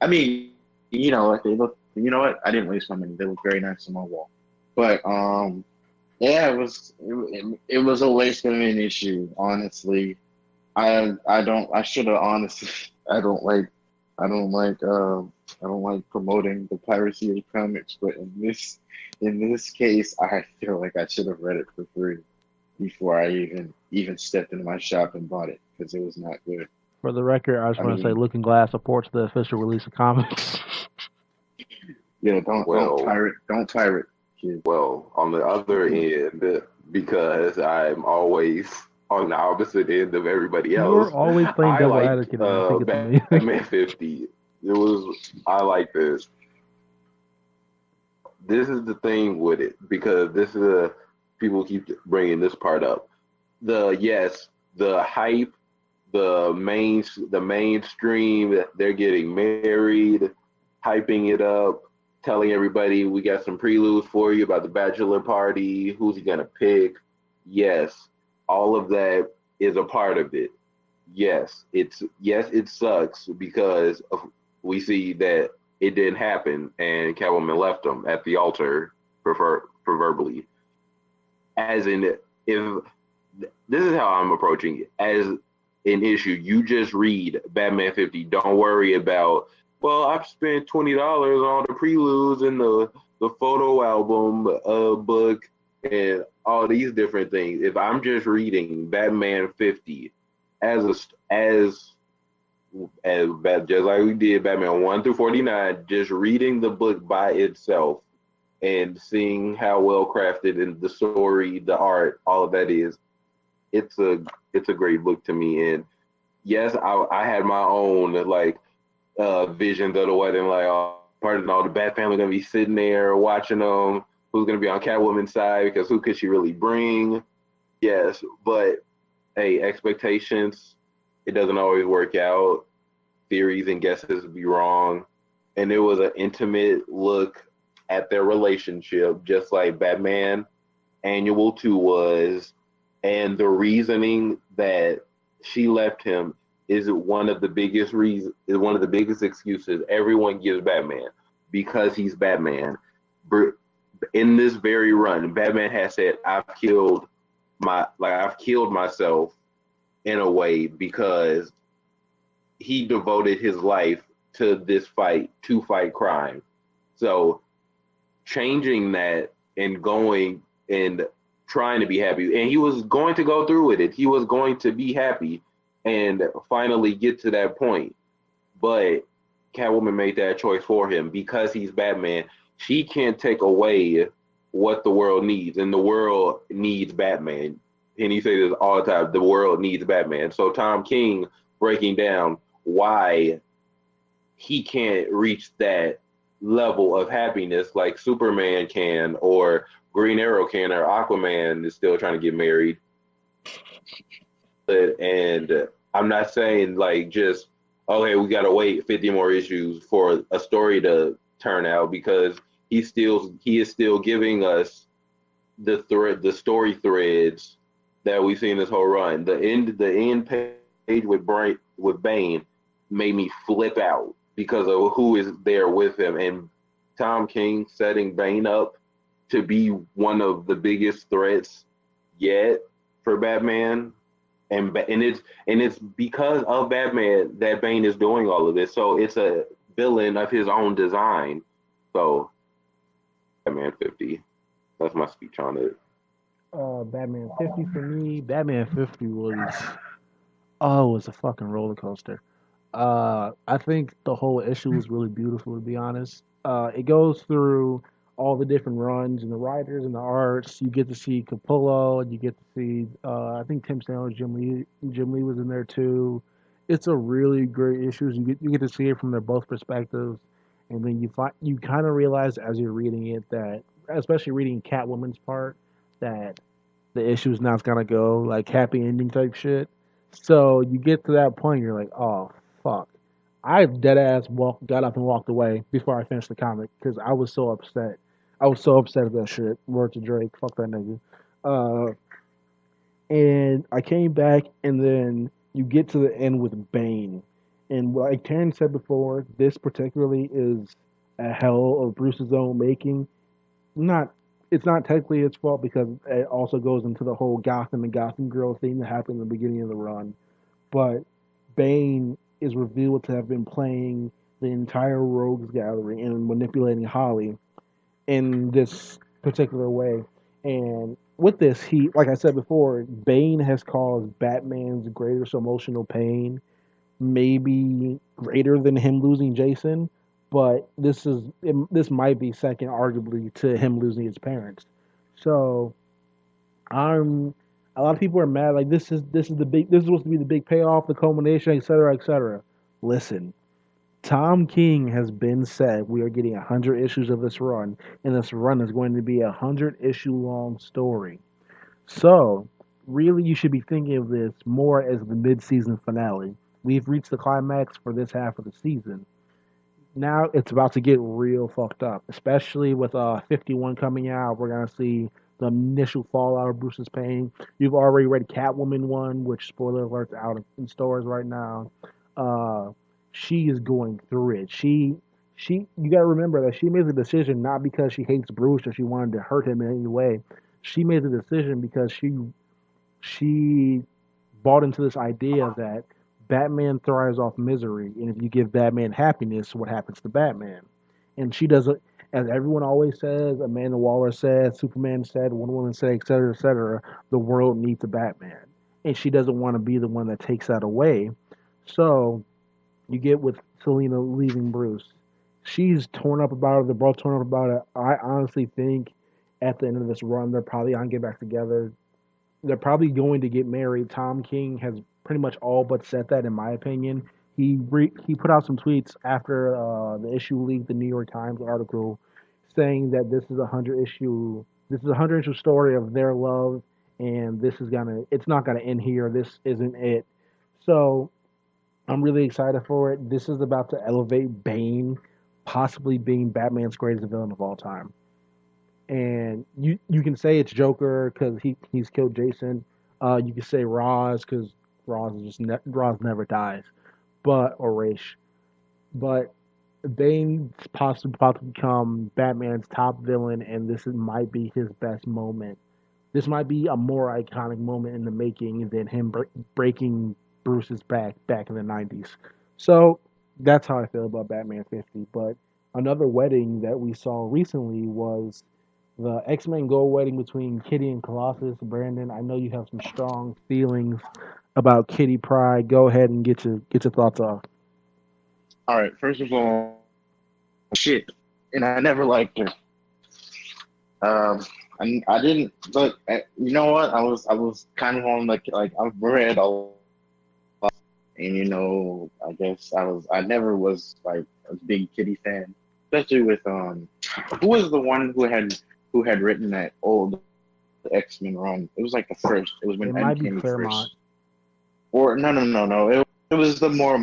I mean, like they look. You know what? I didn't waste my money. They look very nice on my wall. But yeah, it was a waste of an issue. Honestly, I should have honestly. I don't like promoting the piracy of comics, but in this case, I feel like I should have read it for free before I even stepped into my shop and bought it because it was not good. For the record, I just want to say Looking Glass supports the official release of comics. Yeah, don't pirate, kids. Well, on the other end, because I'm always on the opposite end of everybody else. You're always playing devil advocate. Batman 50. I like this. This is the thing with it because people keep bringing this part up. The hype, the mainstream, they're getting married, hyping it up, telling everybody we got some preludes for you about the bachelor party, who's he gonna pick. Yes, all of that is a part of it. Yes, it sucks because we see that it didn't happen and Catwoman left him at the altar, proverbially. As in, if this is how I'm approaching it, as an issue, you just read Batman 50. Don't worry about, well, I've spent $20 on the preludes and the photo album book and all these different things. If I'm just reading Batman 50 as just like we did Batman 1 through 49, just reading the book by itself and seeing how well crafted and the story, the art, all of that is, it's a great book to me. And yes, I had my own visions of the wedding, part of all the Bat family gonna be sitting there watching them. Who's gonna be on Catwoman's side because who could she really bring? Yes, but hey, expectations, it doesn't always work out. Theories and guesses be wrong. And it was an intimate look at their relationship, just like Batman Annual 2 was. And the reasoning that she left him is one of the biggest excuses everyone gives Batman, because he's Batman. In this very run, Batman has said, I've killed myself in a way because he devoted his life to this fight, to fight crime. So changing that and going and trying to be happy, and he was going to go through with it. He was going to be happy and finally get to that point. But Catwoman made that choice for him because he's Batman. She can't take away what the world needs, and the world needs Batman. And he says this all the time, the world needs Batman. So Tom King breaking down why he can't reach that level of happiness like Superman can, or Green Arrow can, or Aquaman is still trying to get married. And I'm not saying like just, okay, we gotta wait 50 more issues for a story to turn out, because he is still giving us the story threads that we've seen this whole run. The end page with Bane made me flip out because of who is there with him, and Tom King setting Bane up to be one of the biggest threats yet for Batman, and it's because of Batman that Bane is doing all of this. So it's a villain of his own design. So Batman 50. That's my speech on it. Batman 50 for me. Batman 50 was a fucking roller coaster. I think the whole issue was really beautiful, to be honest. It goes through all the different runs and the writers and the arts. You get to see Capullo, and you get to see I think Tim Stanley, Jim Lee was in there too. It's a really great issue. You get to see it from their both perspectives, and then you kind of realize as you're reading it that, especially reading Catwoman's part, that the issue's not gonna go like happy ending type shit. So you get to that point, you're like, oh fuck. I dead ass got up and walked away before I finished the comic because I was so upset. I was so upset at that shit. Word to Drake, fuck that nigga. And I came back, and then you get to the end with Bane, and like Terrence said before, this particularly is a hell of Bruce's own making. It's not technically its fault because it also goes into the whole Gotham and Gotham Girl thing that happened in the beginning of the run. But Bane is revealed to have been playing the entire Rogues Gallery and manipulating Holly in this particular way. And with this, like I said before, Bane has caused Batman's greatest emotional pain, maybe greater than him losing Jason. But this might be second, arguably, to him losing his parents. So, a lot of people are mad. Like this is supposed to be the big payoff, the culmination, etc., etc. Listen, Tom King has been said we are getting 100 issues of this run, and this run is going to be a 100-issue long story. So, really, you should be thinking of this more as the mid-season finale. We've reached the climax for this half of the season. Now it's about to get real fucked up, especially with 51 coming out. We're going to see the initial fallout of Bruce's pain. You've already read Catwoman 1, which, spoiler alerts, out in stores right now. She is going through it. You got to remember that she made the decision not because she hates Bruce or she wanted to hurt him in any way. She made the decision because she bought into this idea that Batman thrives off misery, and if you give Batman happiness, what happens to Batman? And she doesn't, as everyone always says, Amanda Waller said, Superman said, Wonder Woman said, etc., the world needs a Batman. And she doesn't want to be the one that takes that away. So, you get with Selina leaving Bruce. She's torn up about it, they're both torn up about it. I honestly think at the end of this run, they're probably going to get back together. They're probably going to get married. Tom King has pretty much all but said that, in my opinion. He put out some tweets after the issue leaked, the New York Times article, saying that this is a 100-issue story of their love, and it's not gonna end here. This isn't it. So I'm really excited for it. This is about to elevate Bane, possibly being Batman's greatest villain of all time. And you can say it's Joker because he's killed Jason. You can say Ra's because Ra's never dies, or Raish. But Bane's possibly about to become Batman's top villain, and this might be his best moment. This might be a more iconic moment in the making than him breaking Bruce's back in the 90s. So that's how I feel about Batman 50. But another wedding that we saw recently was the X-Men Gold wedding between Kitty and Colossus. Brandon, I know you have some strong feelings about Kitty Pryde. Go ahead and get your thoughts off. All right, first of all, shit, and I never liked her. I didn't look. You know what? I was kind of on like I've read a lot, And I guess I never was like a big Kitty fan, especially with who was the one who had written that old X-Men run? It was like the first. It was when It might be Uncanny Claremont. first. Or no. It was the more.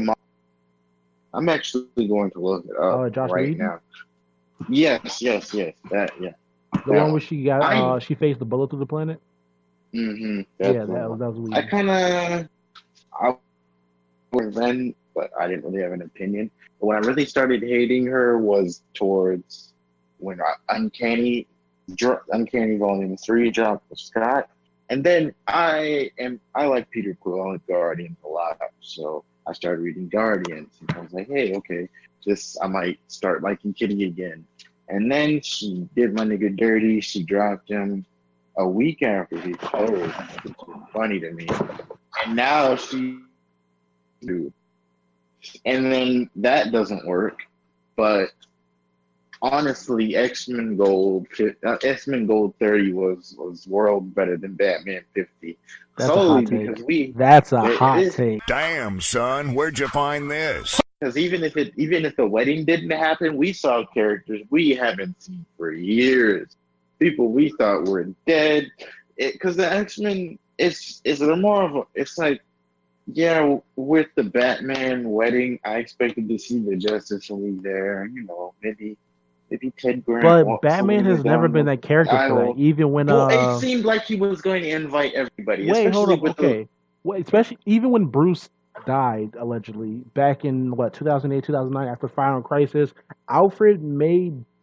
I'm actually going to look it up Josh right Whedon? now. Yes. That The that one where she got she faced the bullet through the planet. Mm-hmm. Yeah, that was I weird. I was then, but I didn't really have an opinion. But when I really started hating her was towards when Uncanny Volume 3 dropped with Scott, and then I like Peter Quill, I like Guardians a lot, so I started reading Guardians, and I was like, hey, okay, I might start liking Kitty again. And then she did my nigga dirty. She dropped him a week after he told, which was funny to me. And now dude. And then that doesn't work. But honestly, X-Men Gold 30 was world better than Batman 50. That's solely a hot take. because That's a hot take. Damn, son, where'd you find this? Because even if the wedding didn't happen, we saw characters we haven't seen for years. People we thought were dead. Because the X-Men it's like, yeah, with the Batman wedding, I expected to see the Justice League there. Maybe Ted Grant. But Batman has never been that character for that. Even when it seemed like he was going to invite everybody. Wait, hold up. Okay. Especially even when Bruce died allegedly back in 2008, 2009 after Final Crisis, Alfred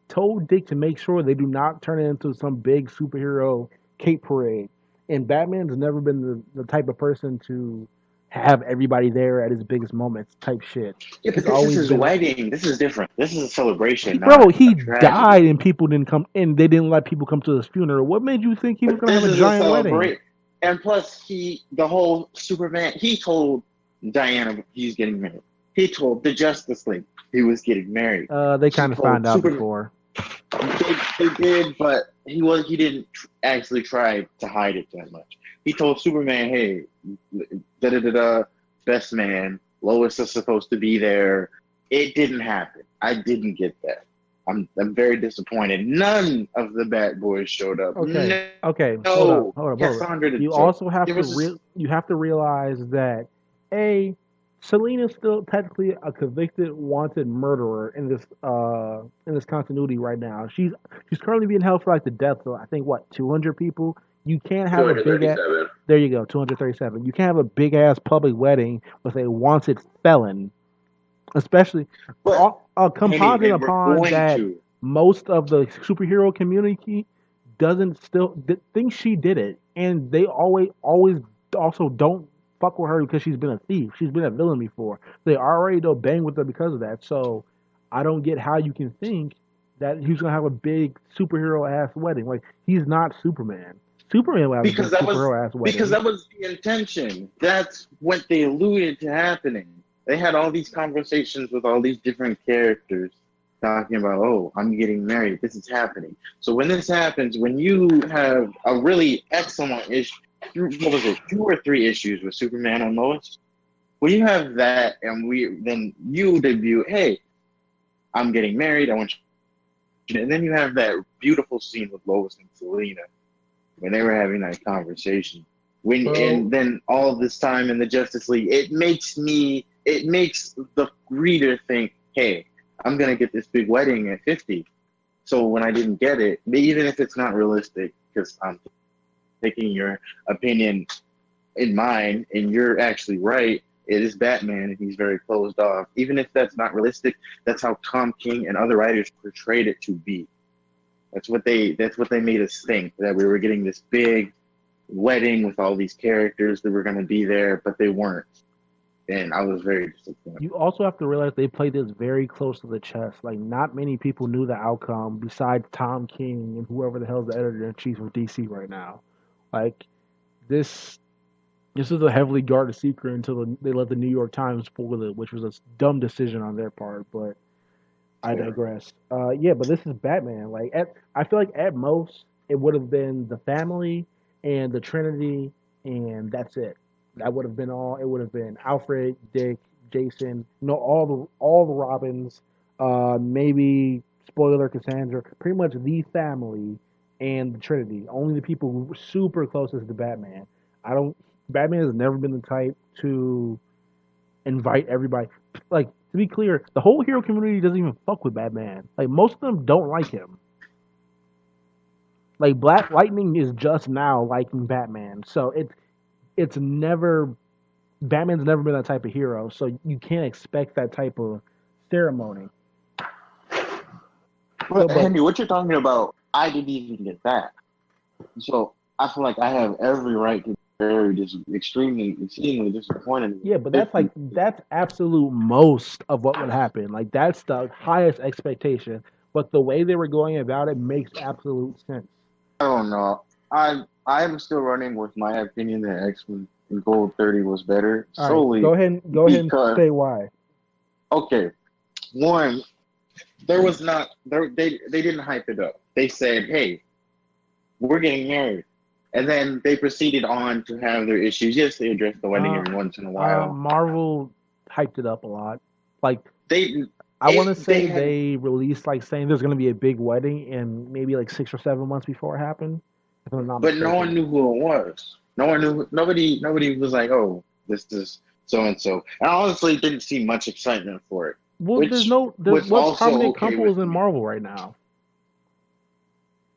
told Dick to make sure they do not turn it into some big superhero cape parade. And Batman's never been the type of person to have everybody there at his biggest moments type shit. Yeah, but this is his wedding. This is different. This is a celebration. Bro, he died and people didn't come, and they didn't let people come to his funeral. What made you think he was going to have a giant wedding? And plus, the whole Superman, he told Diana he's getting married. He told the Justice League he was getting married. They kind of found out before. They did, but he didn't actually try to hide it that much. He told Superman, hey, best man, Lois is supposed to be there. It didn't happen. I didn't get that. I'm very disappointed. None of the bad boys showed up. Okay. No. Hold up. You also have you have to realize that Selina's still technically a convicted, wanted murderer in this continuity right now. She's currently being held for like the death of I think 200 people. You can't have a big ass. There you go, 237. You can't have a big ass public wedding with a wanted felon, especially compounding upon that. Most of the superhero community thinks she did it, and they always also don't fuck with her because she's been a thief. She's been a villain before. They already don't bang with her because of that. So I don't get how you can think that he's gonna have a big superhero ass wedding. Like, he's not Superman. Superman would have a big superhero ass wedding. Because that was the intention. That's what they alluded to happening. They had all these conversations with all these different characters talking about, oh, I'm getting married. This is happening. So when this happens, when you have a really excellent issue, what was it, 2 or 3 issues with Superman and Lois? When you have that, and then you debut, hey, I'm getting married. I want you, and then you have that beautiful scene with Lois and Selena when they were having that conversation. And then all this time in the Justice League, it makes the reader think, hey, I'm gonna get this big wedding at 50. So when I didn't get it, even if it's not realistic, because I'm taking your opinion in mind, and you're actually right, it is Batman, and he's very closed off. Even if that's not realistic, that's how Tom King and other writers portrayed it to be. That's what they made us think, that we were getting this big wedding with all these characters that were going to be there, but they weren't. And I was very disappointed. You also have to realize they played this very close to the chest. Like, not many people knew the outcome besides Tom King and whoever the hell's the editor-in-chief of DC right now. Like, this is a heavily guarded secret until they let the New York Times spoil it, which was a dumb decision on their part, but I digress. But this is Batman. Like, I feel like at most it would have been the family and the Trinity, and that's it. That would have been all. It would have been Alfred, Dick, Jason. All the Robins. Maybe spoiler Cassandra. Pretty much the family and the Trinity. Only the people who were super closest to Batman. I don't. Batman has never been the type to invite everybody. Like, to be clear, the whole hero community doesn't even fuck with Batman. Like, most of them don't like him. Like, Black Lightning is just now liking Batman, so it's never Batman's never been that type of hero, so you can't expect that type of ceremony. But Henry, what you're talking about, I didn't even get that. So I feel like I have every right to be very extremely disappointed. Yeah, but that's absolute most of what would happen. Like, that's the highest expectation. But the way they were going about it makes absolute sense. I don't know. I'm still running with my opinion that X-Men in Gold 30 was better. All Solely right, go ahead and say why. Okay. One, there was not they didn't hype it up. They said, "Hey, we're getting married." And then they proceeded on to have their issues. Yes, they addressed the wedding every once in a while. Marvel hyped it up a lot. Like, I want to say they released like saying there's going to be a big wedding in maybe like 6 or 7 months before it happened. But no one knew who it was. No one knew. Nobody was like, "Oh, this is so and so." And I honestly didn't see much excitement for it. Well, there's what's prominent couples in Marvel right now.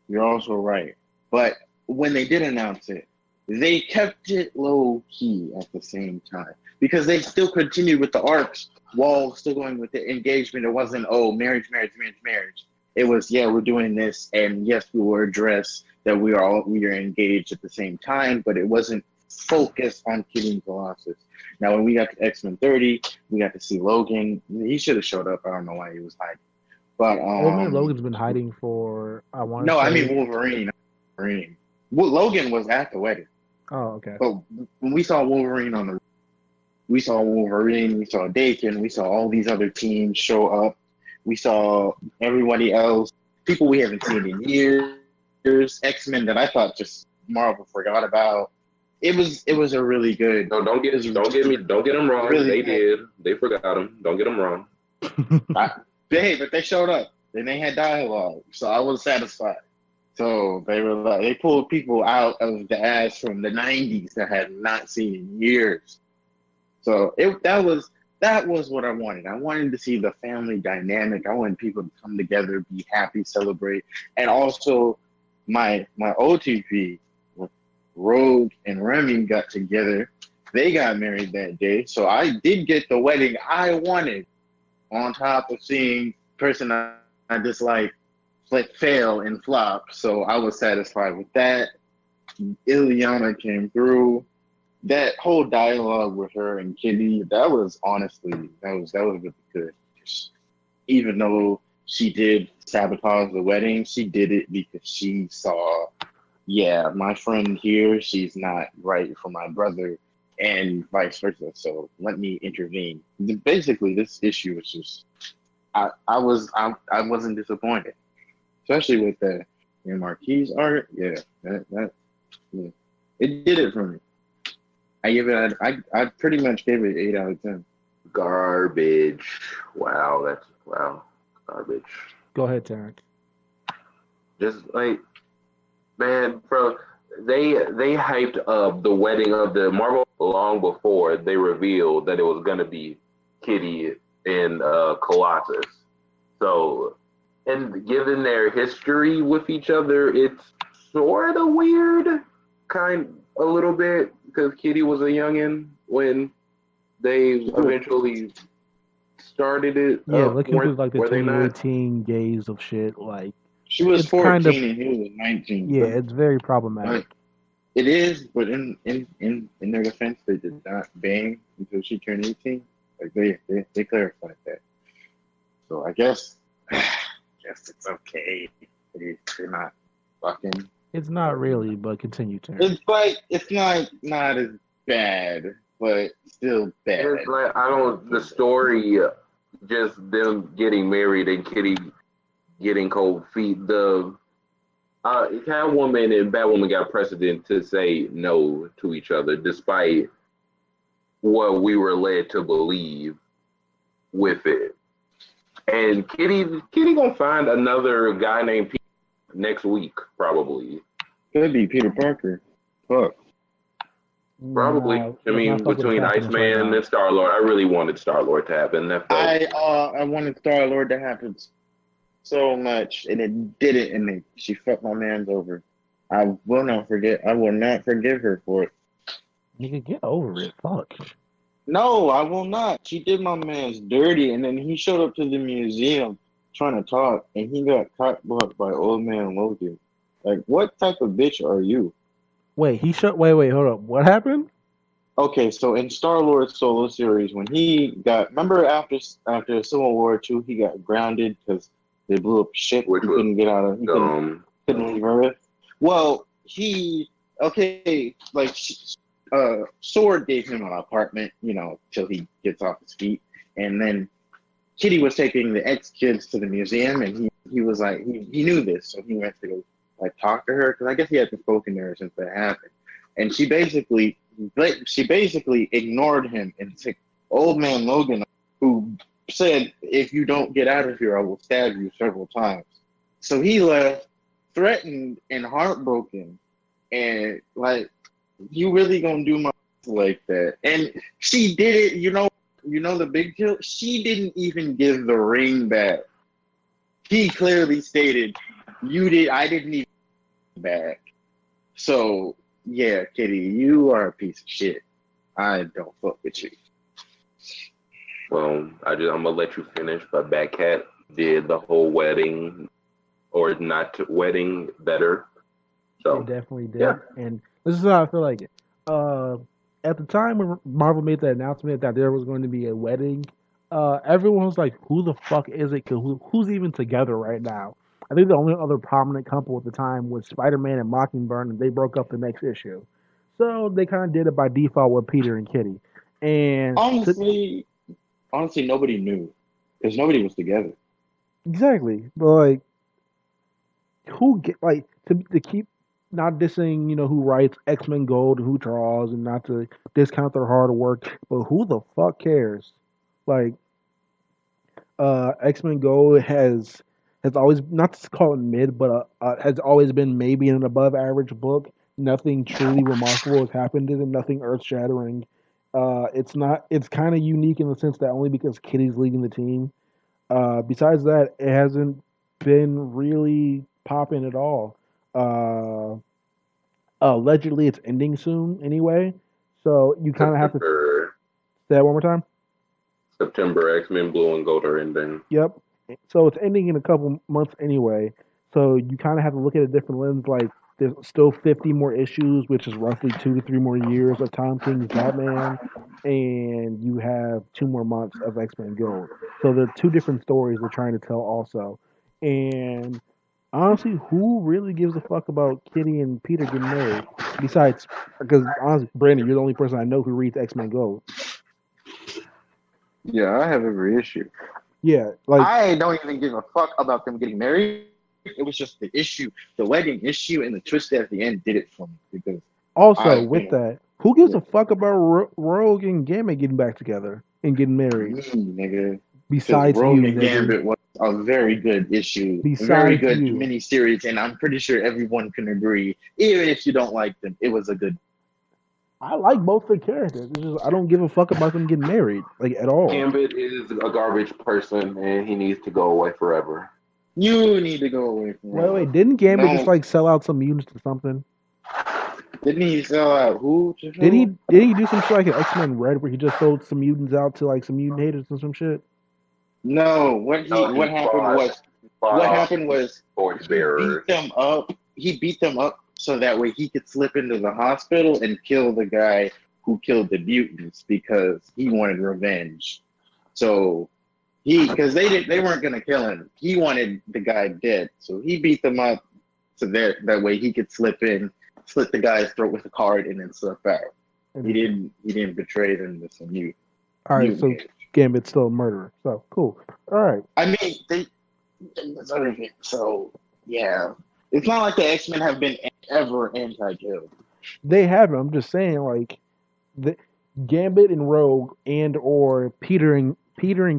You're also right, but when they did announce it, they kept it low key at the same time because they still continued with the arcs while still going with the engagement. It wasn't, oh, marriage. It was, yeah, we're doing this, and yes, we will address that we are engaged at the same time, but it wasn't focused on killing Colossus. Now, when we got to X-Men 30, we got to see Logan. He should have showed up. I don't know why he was hiding. But Logan's been hiding for I mean Wolverine. Well, Logan was at the wedding. Oh, okay. But when we saw Wolverine we saw Dakin, we saw all these other teams show up. We saw everybody else, people we haven't seen in years, X-Men that I thought just Marvel forgot about. It was a really good. No, don't get them wrong. Really they forgot them. Don't get them wrong. But they showed up and they had dialogue, so I was satisfied. So they pulled people out of the ass from the 90s that I had not seen in years. So that was what I wanted. I wanted to see the family dynamic. I wanted people to come together, be happy, celebrate, and also my OTP, Rogue and Remy got together. They got married that day, so I did get the wedding I wanted. On top of seeing person I dislike fail and flop, so I was satisfied with that. Ileana came through. That whole dialogue with her and Kitty, that was really good. Even though she did sabotage the wedding, she did it because she saw, yeah, my friend here, she's not right for my brother, and vice versa. So let me intervene. Basically, this issue was just, I wasn't disappointed. Especially with the Marquis art, yeah, that it did it for me. I pretty much gave it 8 out of 10. Garbage. Wow, garbage. Go ahead, Terrence. Just like, man, bro, they hyped up the wedding of the Marvel long before they revealed that it was gonna be Kitty and Colossus. So, and given their history with each other, it's sort of weird, a little bit, because Kitty was a youngin' when they eventually started it. Yeah, looking through like the 2018 gaze of shit, like she was 14 and he was 19. Yeah, it's very problematic. It is, but in their defense, they did not bang until she turned 18. Like they clarified that. So I guess it's okay. They're not fucking. It's not really, but continue, Terrence. It's not as bad, but still bad. It's like the story, just them getting married and Kitty getting cold feet. The Catwoman and Batwoman got precedent to say no to each other, despite what we were led to believe with it. And Kitty gonna find another guy named Peter next week, probably. Could be Peter Parker. Fuck. Probably. Nah, I mean, between Iceman and Star-Lord, I really wanted Star-Lord to happen. I wanted Star-Lord to happen so much, and it didn't, and she fucked my man's over. I will not forgive her for it. Nigga, get over it. Fuck. No, I will not. She did my man's dirty, and then he showed up to the museum trying to talk, and he got caught blocked by old man Logan. Like, what type of bitch are you? Wait, wait, hold up. What happened? Okay, so in Star-Lord's solo series, when he remember after Civil War II, he got grounded because they blew up ship. He couldn't get out of. He couldn't leave Earth. Well, Sword gave him an apartment, till he gets off his feet, and then Kitty was taking the ex-kids to the museum, and he was like, he knew this, so he went to go talk to her, because I guess he hadn't spoken to her since that happened, and she basically ignored him and took old man Logan, who said, if you don't get out of here, I will stab you several times. So he left, threatened and heartbroken, and you really gonna do my like that? And she did it, you know the big deal? She didn't even give the ring back. He clearly stated, I didn't even back. So yeah, Kitty, you are a piece of shit. I don't fuck with you. Well, I'm gonna let you finish, but Batcat did the whole wedding or not wedding better. So They definitely did. yeah. And this is how I feel like it. At the time when Marvel made the announcement that there was going to be a wedding, everyone was like, who the fuck is it? Who's even together right now? I think the only other prominent couple at the time was Spider-Man and Mockingbird, and they broke up the next issue. So they kind of did it by default with Peter and Kitty. And honestly, nobody knew because nobody was together. Exactly, but who get to keep not dissing, who writes X-Men Gold, who draws, and not to discount their hard work, but who the fuck cares? X-Men Gold has always, not to call it mid, but has always been maybe an above average book. Nothing truly remarkable has happened in it, nothing earth shattering. It's kind of unique in the sense that only because Kitty's leading the team. Besides that, it hasn't been really popping at all. Allegedly, it's ending soon anyway, so you kind of have to say that one more time. September, X-Men Blue and Gold are ending. Yep. So it's ending in a couple months anyway. So you kind of have to look at a different lens. Like, there's still 50 more issues, which is roughly 2 to 3 more years of Tom King's Batman, and you have 2 more months of X-Men Gold. So there are 2 different stories they're trying to tell also. And honestly, who really gives a fuck about Kitty and Peter getting married? Besides, because honestly, Brandon, you're the only person I know who reads X-Men Gold. Yeah, I have every issue. Yeah, I don't even give a fuck about them getting married. It was just the issue, the wedding issue, and the twist at the end did it for me. Because that, who gives a fuck about Rogue and Gambit getting back together and getting married? Nigga. Besides Rogue you, and Gambit was a very good issue, a very good miniseries, and I'm pretty sure everyone can agree, even if you don't like them, it was a good. I like both the characters. It's just I don't give a fuck about them getting married, at all. Gambit is a garbage person, and he needs to go away forever. You need to go away from him. Wait, didn't Gambit just sell out some mutants to something? Didn't he sell out who? Did he do some shit like an X-Men Red where he just sold some mutants out to some mutant haters and some shit? No, what happened was he beat them up so that way he could slip into the hospital and kill the guy who killed the mutants because he wanted revenge. So because they weren't gonna kill him, he wanted the guy dead. So he beat them up so that way he could slip in, slit the guy's throat with a card, and then slip out. He didn't betray them to some mutant. All right, so Gambit's still a murderer. So cool. All right. I mean, they deserve it. So yeah, it's not like the X-Men have been ever anti-kill. They haven't. I'm just saying, Gambit and Rogue and or Peter and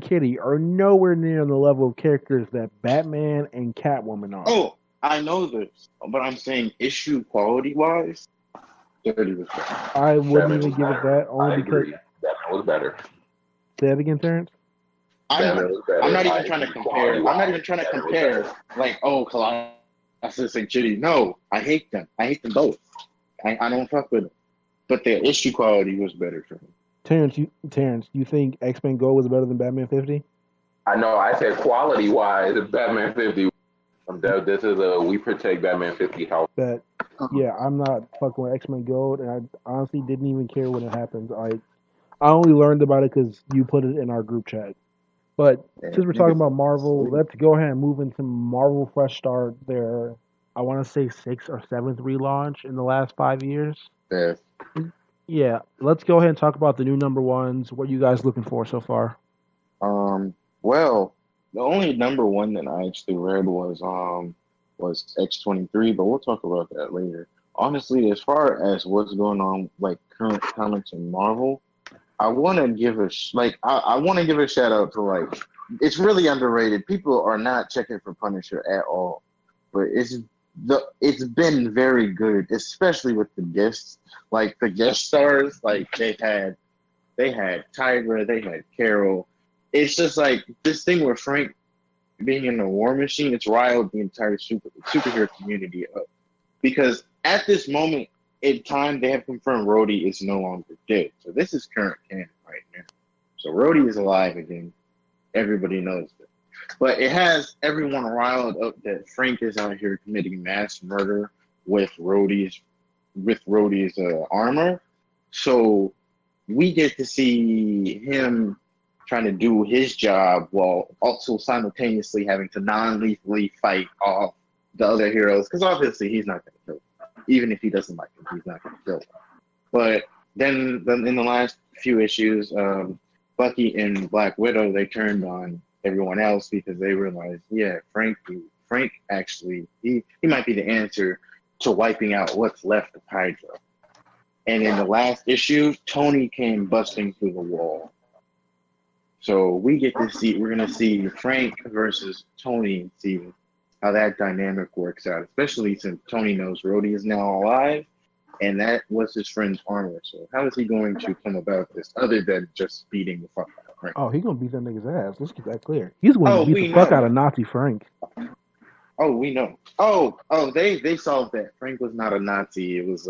Kitty are nowhere near on the level of characters that Batman and Catwoman are. Oh, I know this, but I'm saying issue quality wise, 30 was better. I wouldn't Batman even was give it better. that only I because agree. Batman was better. say that again, Terrence. Batman was better. I'm not I even trying to agree. compare. I'm not even trying to Batman was compare. better. Like, oh, Colossus and Kitty. No, I hate them. I hate them both. I don't fuck with them. But their issue quality was better for me. Terrence, you think X-Men Go was better than Batman 50? I know. I said quality wise, Batman 50. This is a we protect Batman 50 house. But yeah, I'm not fucking with X-Men Gold, and I honestly didn't even care when it happened. I only learned about it because you put it in our group chat. But since we're talking about Marvel, let's go ahead and move into Marvel Fresh Start. Their, I want to say 6th or 7th relaunch in the last 5 years. Yeah. Yeah, let's go ahead and talk about the new number ones. What are you guys looking for so far? Well, the only number one that I actually read was X-23, but we'll talk about that later. Honestly, as far as what's going on, like current comics in Marvel, I want to give a shout out to, like, it's really underrated. People are not checking for Punisher at all, but it's been very good, especially with the guests, like the guest stars. Like they had Tigra, they had Carol. It's just like this thing with Frank being in the War Machine. It's riled the entire superhero community up, because at this moment in time, they have confirmed Rhodey is no longer dead. So this is current canon right now. So Rhodey is alive again. Everybody knows that. But it has everyone riled up that Frank is out here committing mass murder with Rhodey's armor. So we get to see him trying to do his job while also simultaneously having to non-lethally fight off the other heroes, because obviously he's not going to kill them. Even if he doesn't like him, he's not going to kill him. But then in the last few issues, Bucky and Black Widow, they turned on everyone else because they realized, yeah, Frank actually, he might be the answer to wiping out what's left of Hydra. And in the last issue, Tony came busting through the wall. So we're going to see Frank versus Tony and see how that dynamic works out, especially since Tony knows Rhodey is now alive, and that was his friend's armor. So how is he going to come about this other than just beating the fuck out of Frank? Oh, he's going to beat that nigga's ass. Let's get that clear. He's going to beat the fuck out of Nazi Frank. Oh, we know. Oh, they solved that. Frank was not a Nazi. It was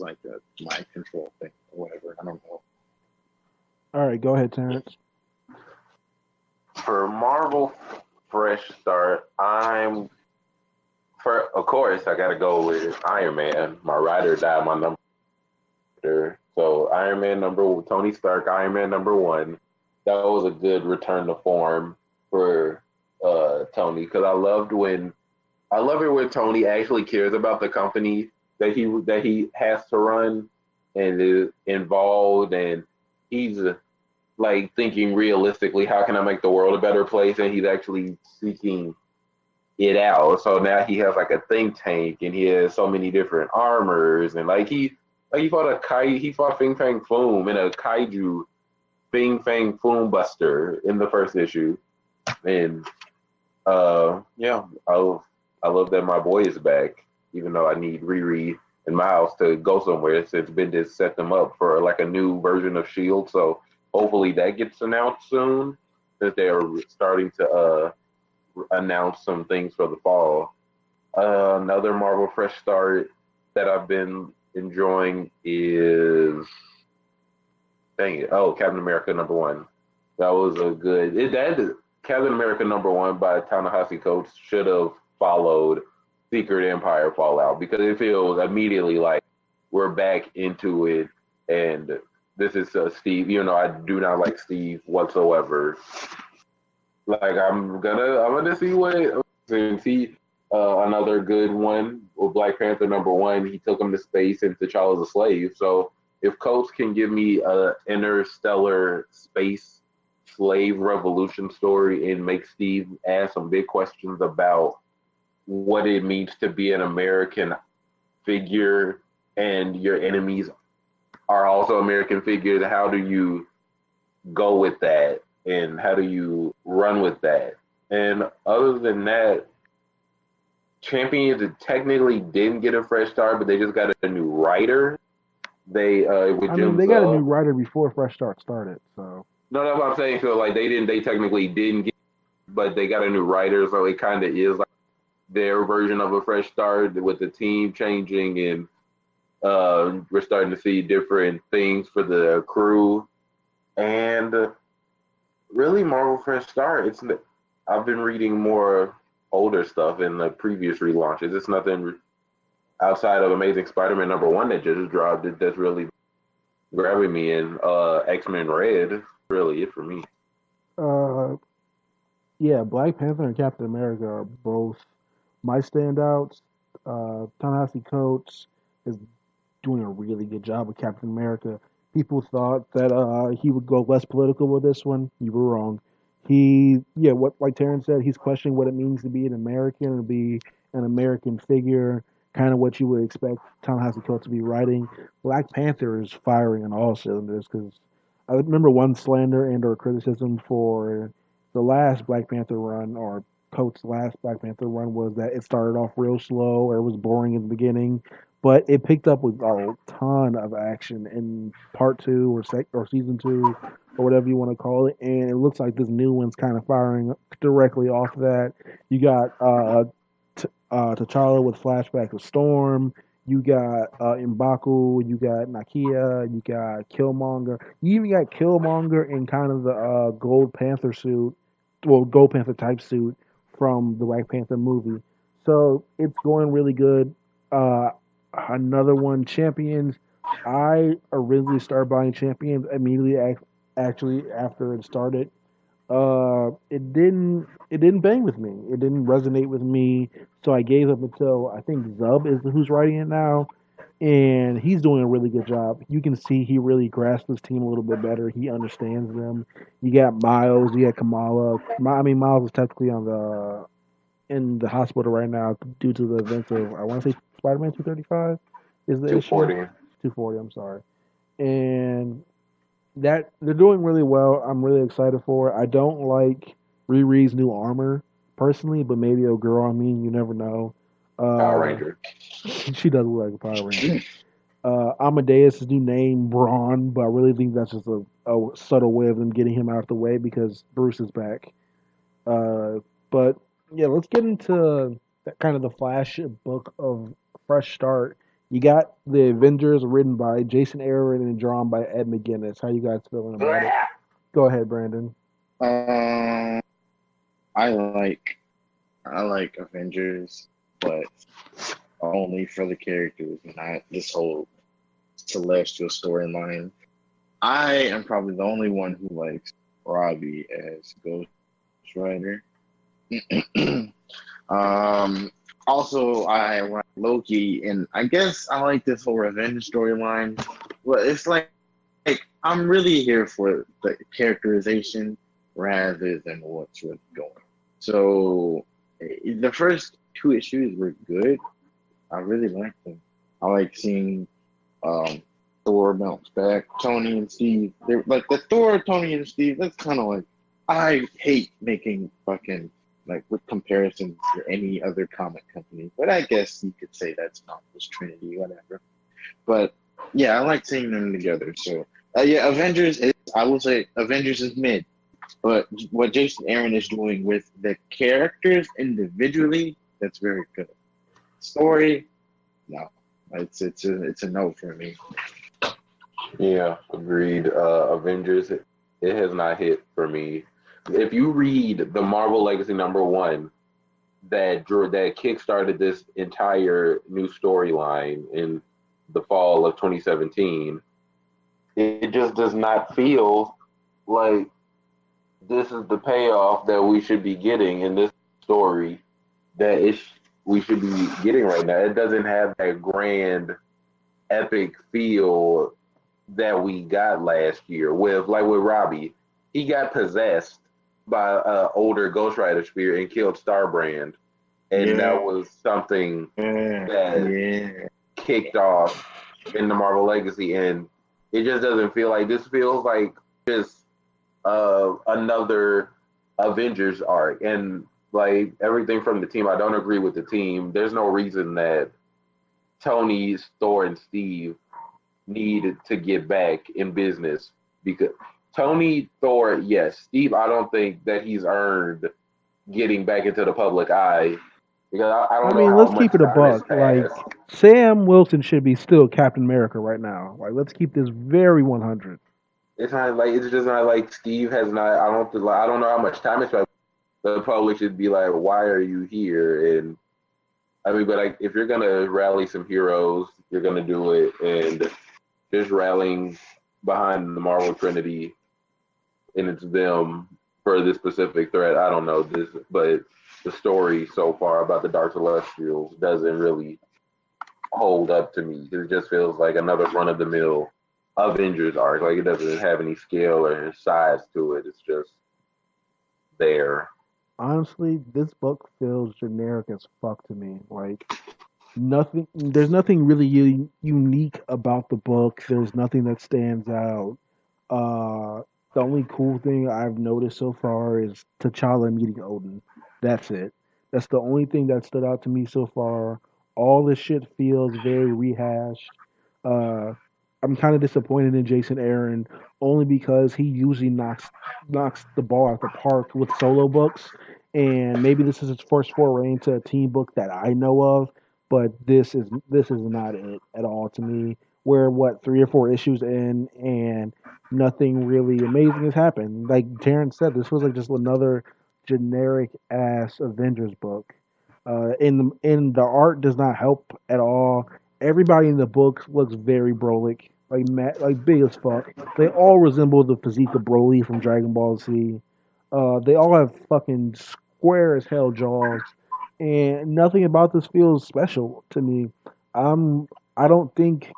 like a mind control thing or whatever. I don't know. All right, go ahead, Terrence. For Marvel Fresh Start, of course, I gotta go with Iron Man. My ride or die, my number. So Iron Man Tony Stark, Iron Man #1. That was a good return to form for Tony, because I love it when Tony actually cares about the company that he has to run and is involved, and he's like thinking realistically, how can I make the world a better place? And he's actually seeking it out. So now he has like a think tank, and he has so many different armors, and he fought Fing Fang Foom in a kaiju Fing Fang Foom Buster in the first issue. And yeah, I love that my boy is back, even though I need Riri and Miles to go somewhere since Bendis set them up for like a new version of S.H.I.E.L.D. So hopefully that gets announced soon, since they are starting to announce some things for the fall. Another Marvel Fresh Start that I've been enjoying is Captain America #1. That was a good. Captain America #1 by Ta-Nehisi Coates should have followed Secret Empire Fallout, because it feels immediately like we're back into it, and this is Steve. I do not like Steve whatsoever. Like I'm gonna see what see another good one with Black Panther #1. He took him to space, and T'Challa's a slave. So if Coates can give me a interstellar space slave revolution story and make Steve ask some big questions about what it means to be an American figure and your enemies are also American figures. How do you go with that, and how do you run with that? And other than that, Champions technically didn't get a fresh start, but they just got a new writer. They they got a new writer before Fresh Start started, so. No, that's what I'm saying. So like they technically didn't get, but they got a new writer, so it kind of is like their version of a fresh start with the team changing, and we're starting to see different things for the crew. And really, Marvel Fresh Start. I've been reading more older stuff in the previous relaunches. It's nothing outside of Amazing Spider-Man #1 that just dropped that's really grabbing me. And X-Men Red, really it for me. Yeah, Black Panther and Captain America are both my standouts. Ta-Nehisi Coates is doing a really good job with Captain America. People thought that he would go less political with this one. You were wrong. Like Terrence said, he's questioning what it means to be an American, to be an American figure, kind of what you would expect Ta-Nehisi Coates to be writing. Black Panther is firing on all cylinders, because I remember one slander and or criticism for the last Black Panther run, or Coates' last Black Panther run, was that it started off real slow, or it was boring in the beginning, but it picked up with a ton of action in part 2 or season 2 or whatever you want to call it, and it looks like this new one's kind of firing directly off of that. You got T'Challa with flashbacks of Storm. You got M'Baku. You got Nakia. You got Killmonger. You even got Killmonger in kind of the Gold Panther type suit from the Black Panther movie. So it's going really good. Another one, Champions. I originally started buying Champions immediately actually after it started. It didn't bang with me. It didn't resonate with me. So I gave up until I think Zub is who's writing it now, and he's doing a really good job. You can see he really grasped his team a little bit better. He understands them. You got Miles, you got Kamala. Miles is technically in the hospital right now due to the events of, I want to say, Spider-Man 235 is the 240. issue. 240. I'm sorry, and that they're doing really well. I'm really excited for it. I don't like Riri's new armor personally, but maybe it'll grow on me. You never know. Power Ranger. She does look like a Power Ranger. Amadeus' new name, Braun, but I really think that's just a subtle way of them getting him out of the way because Bruce is back. But yeah, let's get into that kind of the Flash book of Fresh Start. You got the Avengers written by Jason Aaron and drawn by Ed McGuinness. How you guys feeling about it? Go ahead, Brandon. I like Avengers, but only for the characters, not this whole celestial storyline. I am probably the only one who likes Robbie as Ghost Rider. Also, I like Loki, and I guess I like this whole revenge storyline. But it's like I'm really here for the characterization rather than what's really going. So the first 2 issues were good. I really liked them. I like seeing Thor bounce back. Tony and Steve, they're like the Thor, Tony and Steve. That's kind of like, I hate making fucking like with comparisons to any other comic company, but I guess you could say that's Marvel's Trinity, whatever. But yeah, I like seeing them together. So yeah, I will say Avengers is mid, but what Jason Aaron is doing with the characters individually, that's very good. Story, no, it's a no for me. Yeah, agreed. Avengers, it has not hit for me. If you read the Marvel Legacy #1 that kickstarted this entire new storyline in the fall of 2017, it just does not feel like this is the payoff that we should be getting in this story that we should be getting right now. It doesn't have that grand, epic feel that we got last year with Robbie. He got possessed by an older Ghost Rider spirit and killed Starbrand. And that was something that kicked off in the Marvel Legacy. And It just doesn't feel like this. Feels like just another Avengers arc, and like everything from the team. I don't agree with the team. There's no reason that Tony, Thor, and Steve needed to get back in business because Tony, Thor, yes. Steve, I don't think that he's earned getting back into the public eye because I don't know how let's much keep it a time has buck. Like passed. Sam Wilson should be still Captain America right now. Like let's keep this very 100. It's not like it's just not like Steve has not. I don't know how much time it's passed. The public should be like, why are you here? And I mean, but like, if you're gonna rally some heroes, you're gonna do it, and just rallying behind the Marvel Trinity, and it's them for this specific threat. I don't know this, but the story so far about the Dark Celestials doesn't really hold up to me. It just feels like another run-of-the-mill Avengers arc. Like it doesn't have any scale or size to it. It's just there. Honestly, this book feels generic as fuck to me. Like nothing. There's nothing really unique about the book. There's nothing that stands out. The only cool thing I've noticed so far is T'Challa meeting Odin. That's it. That's the only thing that stood out to me so far. All this shit feels very rehashed. Uh, I'm kind of disappointed in Jason Aaron only because he usually knocks the ball out the park with solo books, and maybe this is his first foray into a team book that I know of. But this is not it at all to me. We're what 3 or 4 issues in, and nothing really amazing has happened. Like Terrence said, this was like just another generic ass Avengers book. In the art does not help at all. Everybody in the book looks very Brolic, like big as fuck. They all resemble the physique of Broly from Dragon Ball Z. They all have fucking square as hell jaws, and nothing about this feels special to me. I don't think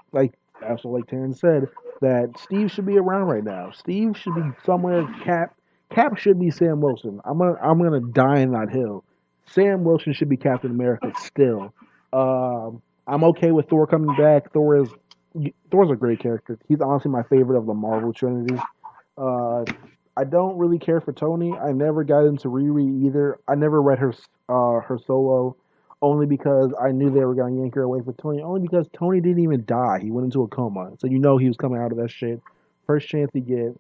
also like Terrence said that Steve should be around right now. Steve should be somewhere. Cap should be Sam Wilson. I'm gonna die in that hill. Sam Wilson should be Captain America still. I'm okay with Thor coming back. Thor's a great character. He's honestly my favorite of the Marvel Trinity. I don't really care for Tony. I never got into Riri either. I never read her solo, only because I knew they were gonna yank her away from Tony. Only because Tony didn't even die. He went into a coma, so he was coming out of that shit. First chance he get,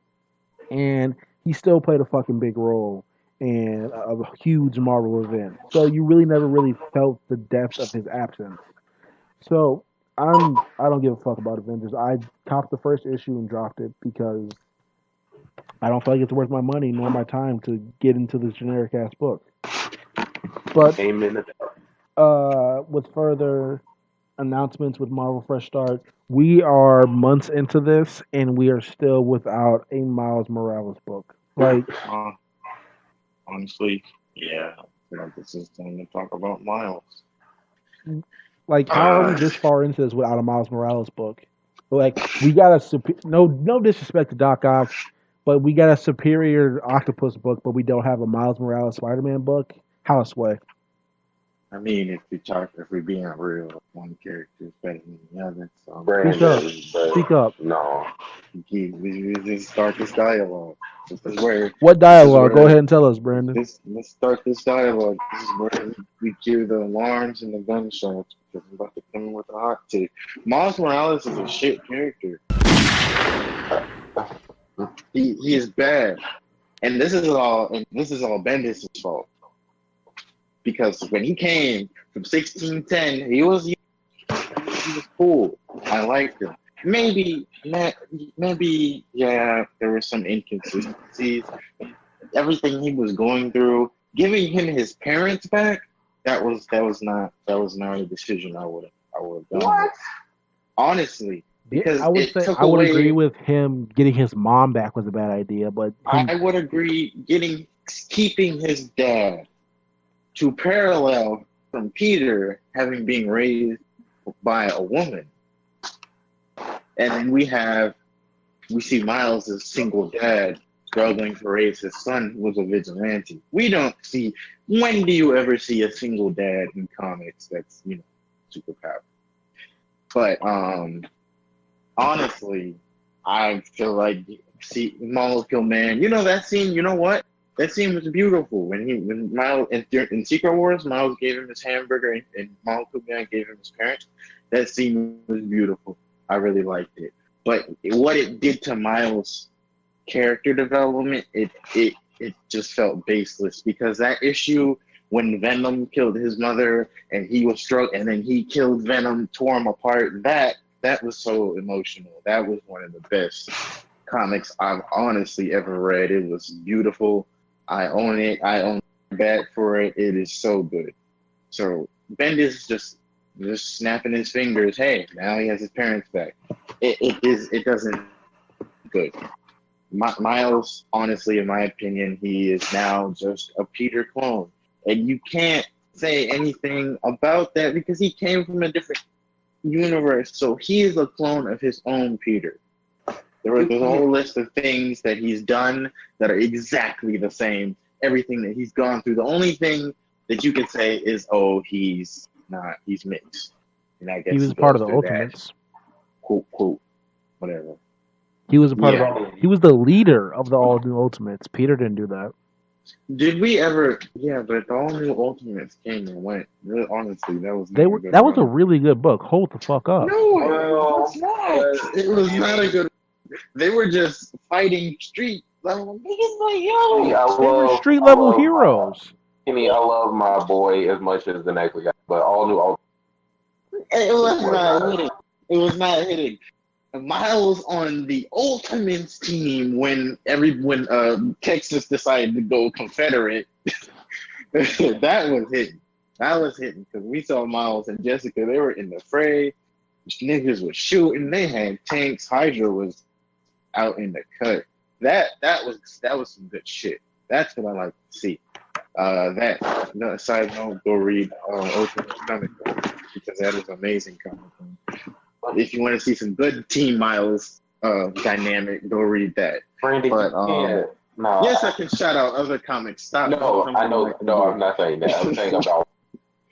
and he still played a fucking big role in a huge Marvel event. So you really never really felt the depth of his absence. So I don't give a fuck about Avengers. I copped the first issue and dropped it because I don't feel like it's worth my money nor my time to get into this generic ass book. But Amen. with further announcements with Marvel Fresh Start, we are months into this and we are still without a Miles Morales book. Like honestly, yeah, I feel like this is time to talk about Miles. Like, how are we this far into this without a Miles Morales book? Like, we got no disrespect to Doc Ock, but we got a superior Octopus book, but we don't have a Miles Morales Spider-Man book. Houseway. I mean, if we're being real, one character is better than the other. So Brandon, Speak up. No. we just start this dialogue. This is where. What dialogue? Go ahead and tell us, Brandon. Let's start this dialogue. This is where we cue the alarms and the gunshots because I'm about to come in with a hot take. Miles Morales is a shit character. He is bad, and this is all Bendis' fault. Because when he came from 1610, he was cool. I liked him. Maybe, yeah, there were some inconsistencies. Everything he was going through, giving him his parents back, that was not a decision I would have done. What? Honestly, because I would agree with him getting his mom back was a bad idea, but I would agree keeping his dad to parallel from Peter having been raised by a woman. And then we see Miles as single dad struggling to raise his son who was a vigilante. When do you ever see a single dad in comics that's, superpowered? But honestly, I feel like Molecule Man. You know that scene. You know what? That scene was beautiful when Miles in Secret Wars, Miles gave him his hamburger and Molecule Man gave him his parents. That scene was beautiful. I really liked it. But what it did to Miles' character development, it just felt baseless, because that issue when Venom killed his mother and he was struck and then he killed Venom, tore him apart, that was so emotional. That was one of the best comics I've honestly ever read. It was beautiful. I own it. I own the back for it. It is so good. So Bendis just snapping his fingers. Hey, now he has his parents back. It doesn't good. Miles, honestly, in my opinion, he is now just a Peter clone. And you can't say anything about that because he came from a different universe. So he is a clone of his own Peter. There's a whole list of things that he's done that are exactly the same. Everything that he's gone through. The only thing that you can say is, oh, he's not. He's mixed. And I guess he was part of the Ultimates. Quote, whatever. He was a part of he was the leader of the All New Ultimates. Peter didn't do that. Did we ever? Yeah, but the All New Ultimates came and went. Really, honestly, that was that was a really good book. Hold the fuck up. No, it was not. It was not a good. They were just fighting street level niggas like yo. They were street level heroes. I love my boy as much as the next guy, but All New It was not hitting. It was not hitting. Miles on the Ultimates team when Texas decided to go Confederate. That was hitting. That was hitting because we saw Miles and Jessica. They were in the fray. Niggas was shooting. They had tanks. Hydra was out in the cut. That was some good shit. That's what I like to see. Side note, go read Ultimate Comic Book because that is amazing comic book. If you want to see some good Team Miles dynamic, go read that. Brandy, yes, I can shout out other comics. Stop. No, I know. No, I'm not saying that. I'm saying about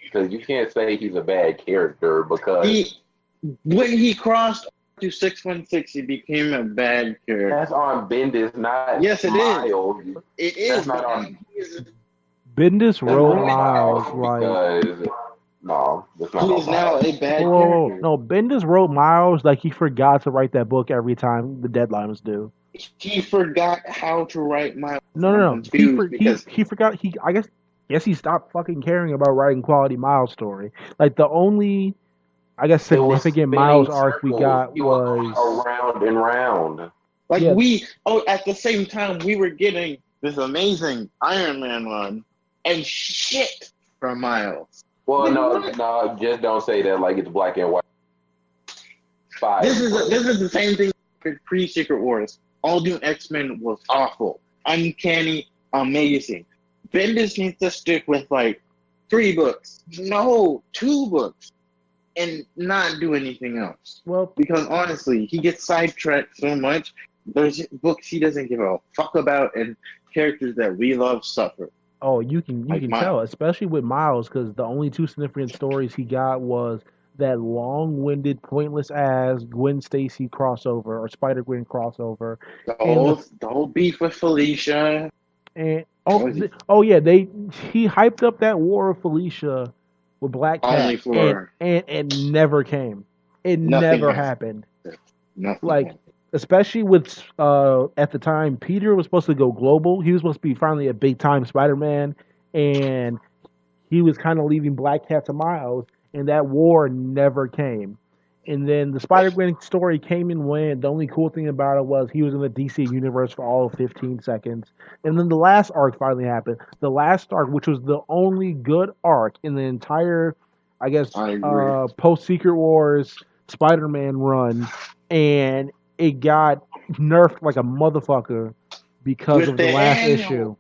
because you can't say he's a bad character because when he crossed to 616, he became a bad character. That's on Bendis, not yes, it Miles. Is. It is. That's not on. Bendis wrote Miles like. No, that's not. He is now a bad character. No, Bendis wrote Miles like he forgot to write that book every time the deadline was due. He forgot how to write Miles. No. He forgot. I guess he stopped fucking caring about writing quality Miles story. Like the only, I guess, significant Miles arc we got was around and round. Like at the same time we were getting this amazing Iron Man run and shit from Miles. Well, no, just don't say that like it's black and white. This is the same thing with pre-Secret Wars. All New X-Men was awful, uncanny, amazing. Bendis needs to stick with like 3 books, 2 books, and not do anything else. Well, because honestly, he gets sidetracked so much. There's books he doesn't give a fuck about, and characters that we love suffer. Oh, you can tell, especially with Miles, because the only 2 significant stories he got was that long-winded, pointless-ass Gwen Stacy crossover or Spider-Gwen crossover. The whole beef with Felicia. And he hyped up that war of Felicia with Black Cat, and never came. It never happened. Nothing like. Happened. Especially with, at the time, Peter was supposed to go global. He was supposed to be finally a big-time Spider-Man, and he was kind of leaving Black Cat to Miles, and that war never came. And then the Spider-Gwen story came and went. The only cool thing about it was he was in the DC universe for all of 15 seconds. And then the last arc finally happened. The last arc, which was the only good arc in the entire, I guess, post-Secret Wars Spider-Man run, and it got nerfed like a motherfucker because of the last issue.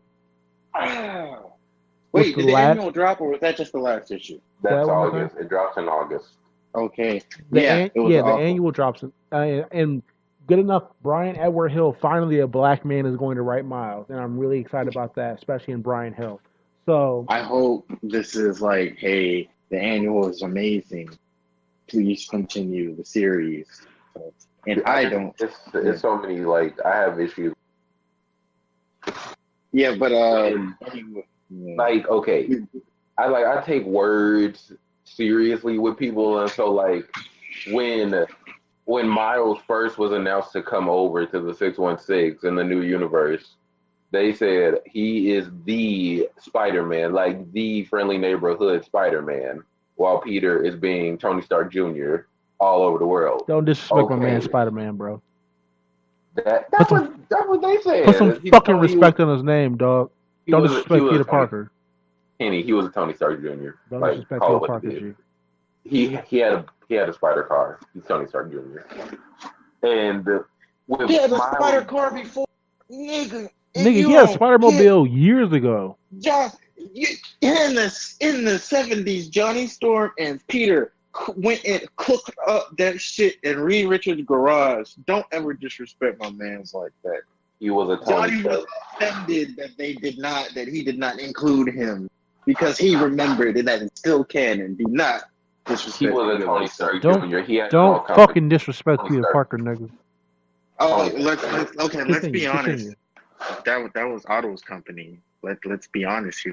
Wait, did the annual drop, or was that just the last issue? That's August. It drops in August. Okay. The annual drops. And good enough, Brian Edward Hill, finally a black man, is going to write Miles. And I'm really excited about that, especially in Brian Hill. So I hope this is like, hey, the annual is amazing. Please continue the series. So and I don't. It's so many, like, I have issues. Yeah, but anyway, like, okay, I take words seriously with people, and so like when Miles first was announced to come over to the 616 in the new universe, they said he is the Spider-Man, like the friendly neighborhood Spider-Man, while Peter is being Tony Stark Jr. all over the world. Don't disrespect my man Spider-Man, bro. That's what they said. Put some fucking respect on his name, dog. Don't disrespect Peter Parker. Kenny, he was a Tony Stark Jr. Don't disrespect Peter Parker, G. He had a spider car. He's Tony Stark Jr. And he had a spider car before, nigga. Nigga, he had a Spider-Mobile years ago. Yeah, in the 70s, Johnny Storm and Peter went and cooked up that shit in Reed Richards' garage. Don't ever disrespect my man's like that. He was a Tony Johnny was offended that he did not include him because he remembered that it's still canon. Do not disrespect. He was a Tony Stark Jr. Don't fucking disrespect Peter Parker, nigga. Oh, let's be honest. That was Otto's company. Let's be honest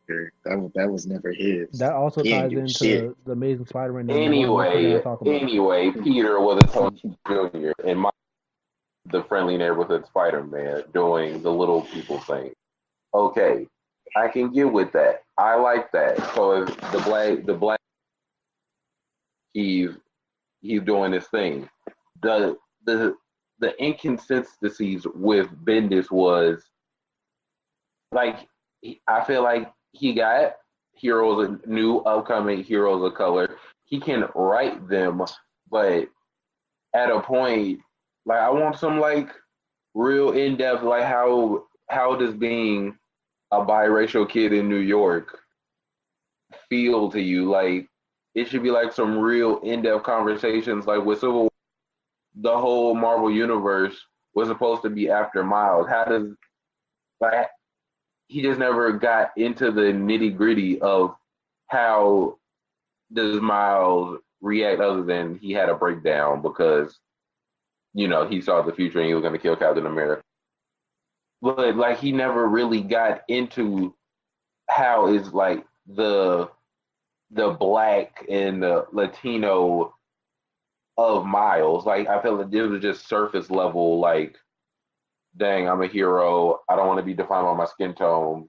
here. That was never his. That also ties into the Amazing Spider-Man. Anyway, Peter was a Tony Jr. and the friendly neighborhood Spider-Man doing the little people thing. Okay, I can get with that. I like that. So if the black, he's doing this thing. The inconsistencies with Bendis was like, I feel like he got new upcoming heroes of color. He can write them, but at a point, like, I want some like real in-depth, like how does being a biracial kid in New York feel to you? Like, it should be like some real in-depth conversations, like with Civil War. The whole Marvel universe was supposed to be after Miles. He just never got into the nitty-gritty of how does Miles react other than he had a breakdown because, he saw the future and he was going to kill Captain America. But like, he never really got into how is like the black and the Latino of Miles. Like, I felt like it was just surface level, like, dang, I'm a hero, I don't want to be defined by my skin tone,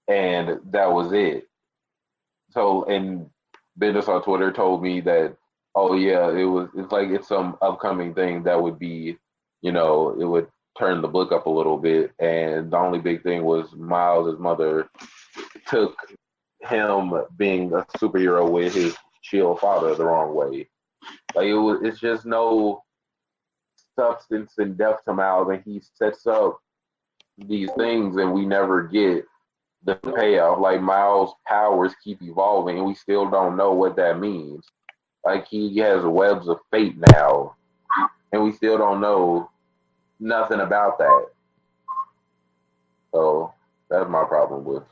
and that was it. So, and Bendis on Twitter told me that, oh yeah, it's some upcoming thing that would be, it would turn the book up a little bit, and the only big thing was Miles' mother took him being a superhero with his chill father the wrong way. Like, it's just no substance and depth to Miles, and he sets up these things and we never get the payoff. Like, Miles' powers keep evolving and we still don't know what that means. Like, he has webs of fate now and we still don't know nothing about that. So that's my problem with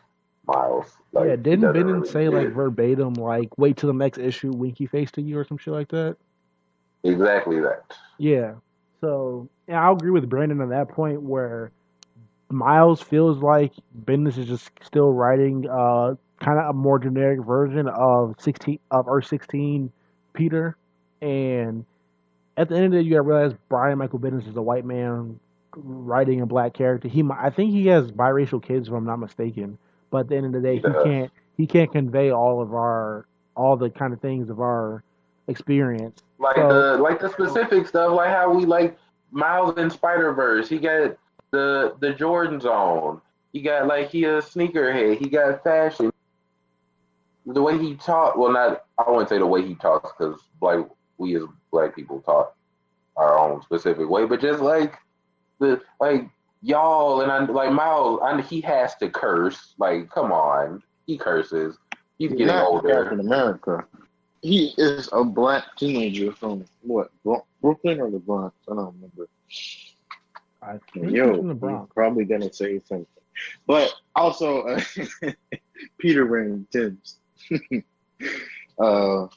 Miles. Like, yeah, didn't Bennett say like verbatim, like, wait till the next issue, winky face to you or some shit like that? Exactly that. Yeah. So, yeah, I'll agree with Brandon on that point where Miles feels like Bendis is just still writing kind of a more generic version of Earth 16 Peter. And at the end of the day, you gotta realize Brian Michael Bendis is a white man writing a black character. I think he has biracial kids, if I'm not mistaken. But at the end of the day, he can't convey all the kind of things of our experience. Like the specific stuff, like how we like Miles in Spider-Verse. He got the Jordans on. He got he a sneakerhead. He got fashion. The way he talk, I wouldn't say the way he talks because we as black people talk our own specific way, but just y'all and Miles, he has to curse. Like, come on, he curses. He's getting older. Captain America. He is a black teenager from what, Brooklyn or the Bronx? I don't remember. I think he's from the Bronx. He's probably gonna say something, but also Peter wearing Tim's. Yeah.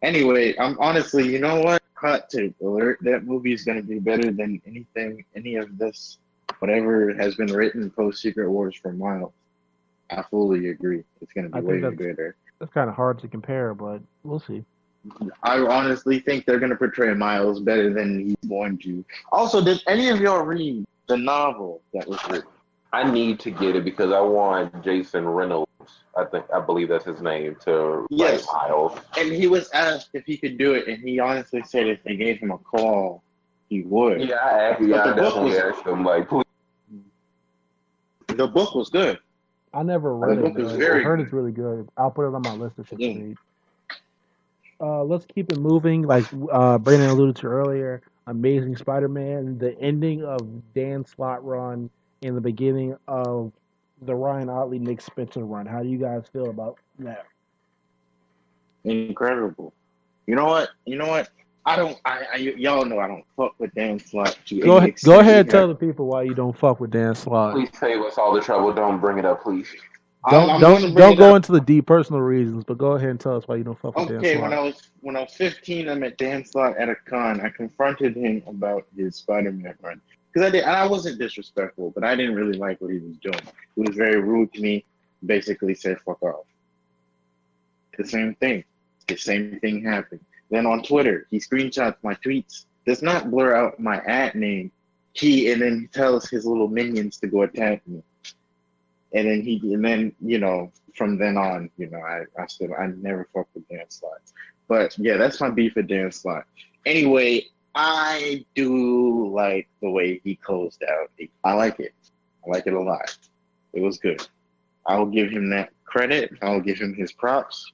Anyway, I'm honestly, you know what? cut to alert that movie is going to be better than any of this, whatever has been written post Secret Wars for Miles. I fully agree. It's going to I be think way that's better. that's kind of hard to compare, but we'll see. I honestly think they're going to portray Miles better than he's going to. Also, did any of y'all read the novel that was written? I need to get it because I want Jason Reynolds. I believe that's his name to Yes. write Miles. And he was asked if he could do it, and he honestly said if they gave him a call, he would. Yeah, I definitely asked him like, please. The book was good. I never read The it. book is But very I heard good. it's really good. I'll put it on my list of shit to Yeah. read. Let's keep it moving. Like Brandon alluded to earlier, Amazing Spider-Man, the ending of Dan Slott run and the beginning of the Ryan Otley Nick Spencer run. How do you guys feel about that? Incredible. You know what? Y'all know I don't fuck with Dan Slott to Go any ahead. extent. Go ahead and tell the people why you don't fuck with Dan Slott. Please save us all the trouble. Don't bring it up, please. I'm gonna bring Don't it go up. into the deep personal reasons, but go ahead and tell us why you don't fuck with Dan Okay, Slott. when I was 15, I met Dan Slott at a con. I confronted him about his Spider-Man run because I wasn't disrespectful, but I didn't really like what he was doing. He was very rude to me. Basically, said "fuck off." The same thing. The same thing happened. Then on Twitter, he screenshots my tweets. Does not blur out my ad name. And then he tells his little minions to go attack me. And then from then on, I never fucked with Dan Slott. But yeah, that's my beef with Dan Slott. Anyway, I do like the way he closed out. I like it. I like it a lot. It was good. I will give him that credit. I will give him his props.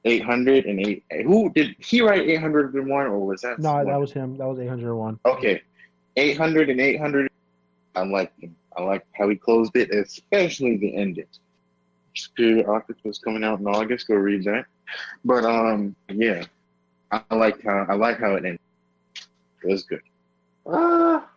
808. Who did he write 801 or was that? No, that was him. That was 801. Okay, 800 and 800. I like him. I like how he closed it, especially the ending. Superior Octopus coming out in August. Go read that. But yeah, I like how it ended. It was good. Well,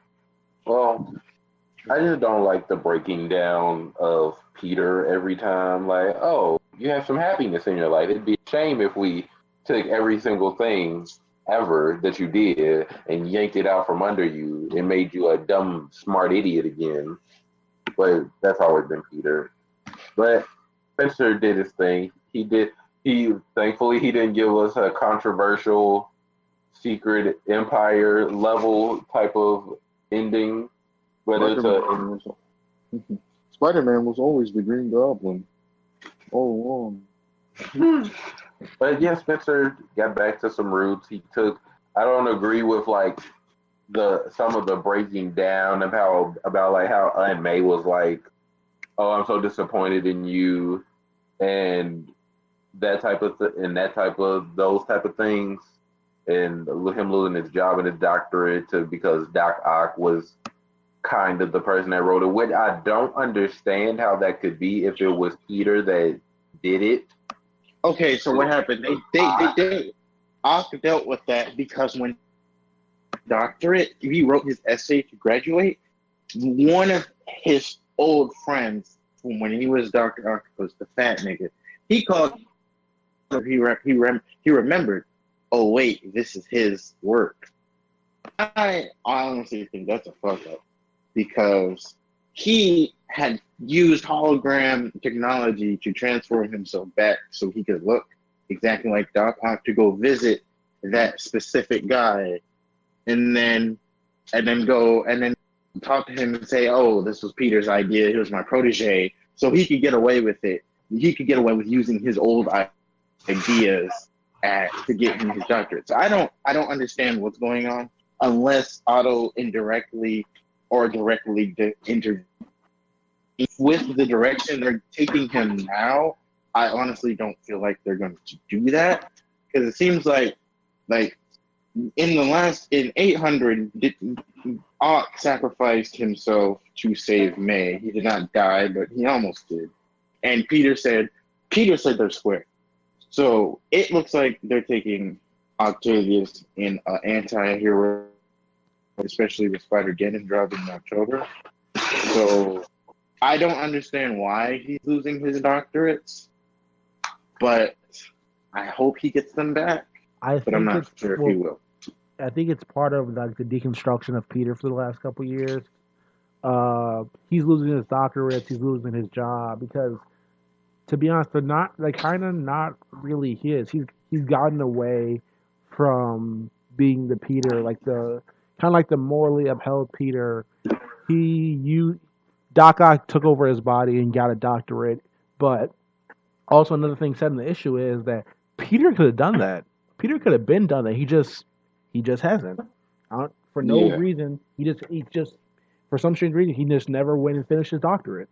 I just don't like the breaking down of Peter every time. Like, oh, you have some happiness in your life. It'd be a shame if we took every single thing ever that you did and yanked it out from under you and made you a dumb, smart idiot again. But that's always been Peter. But Spencer did his thing. Thankfully he didn't give us a controversial Secret Empire level type of ending. But Spider-Man was always the Green Goblin all along. But yeah, Spencer got back to some roots. I don't agree with like some of the breaking down of how Aunt May was like, oh, I'm so disappointed in you, and those type of things, and him losing his job and his doctorate because Doc Ock was kind of the person that wrote it. Which I don't understand how that could be if it was Peter that did it. Okay, so what happened? They Ock dealt with that because when doctorate, he wrote his essay to graduate. One of his old friends, from when he was Dr. Octopus, the fat nigga, he called. He remembered. Oh wait, this is his work. I honestly think that's a fuck up because he had used hologram technology to transform himself back so he could look exactly like Doc Ock to go visit that specific guy, and then talk to him and say, "Oh, this was Peter's idea. He was my protege," so he could get away with it. He could get away with using his old ideas to get him his doctorate. So I don't understand what's going on unless Otto indirectly or directly intervenes with the direction they're taking him now. I honestly don't feel like they're going to do that because it seems like in 800, Ock sacrificed himself to save May. He did not die, but he almost did. And Peter said they're square. So it looks like they're taking Octavius in an anti-hero, especially with Spider-Geddon dropping in October. So I don't understand why he's losing his doctorates, but I hope he gets them back. But I'm not sure if he will. I think it's part of like the deconstruction of Peter for the last couple years. He's losing his doctorates, he's losing his job because, to be honest, they're not like kind of not really his. He's gotten away from being the Peter, like the kind of like the morally upheld Peter. Doc Ock took over his body and got a doctorate, but also another thing said in the issue is that Peter could have done that. Peter could have been done that. He just hasn't. For no Yeah. reason. He just for some strange reason he just never went and finished his doctorate.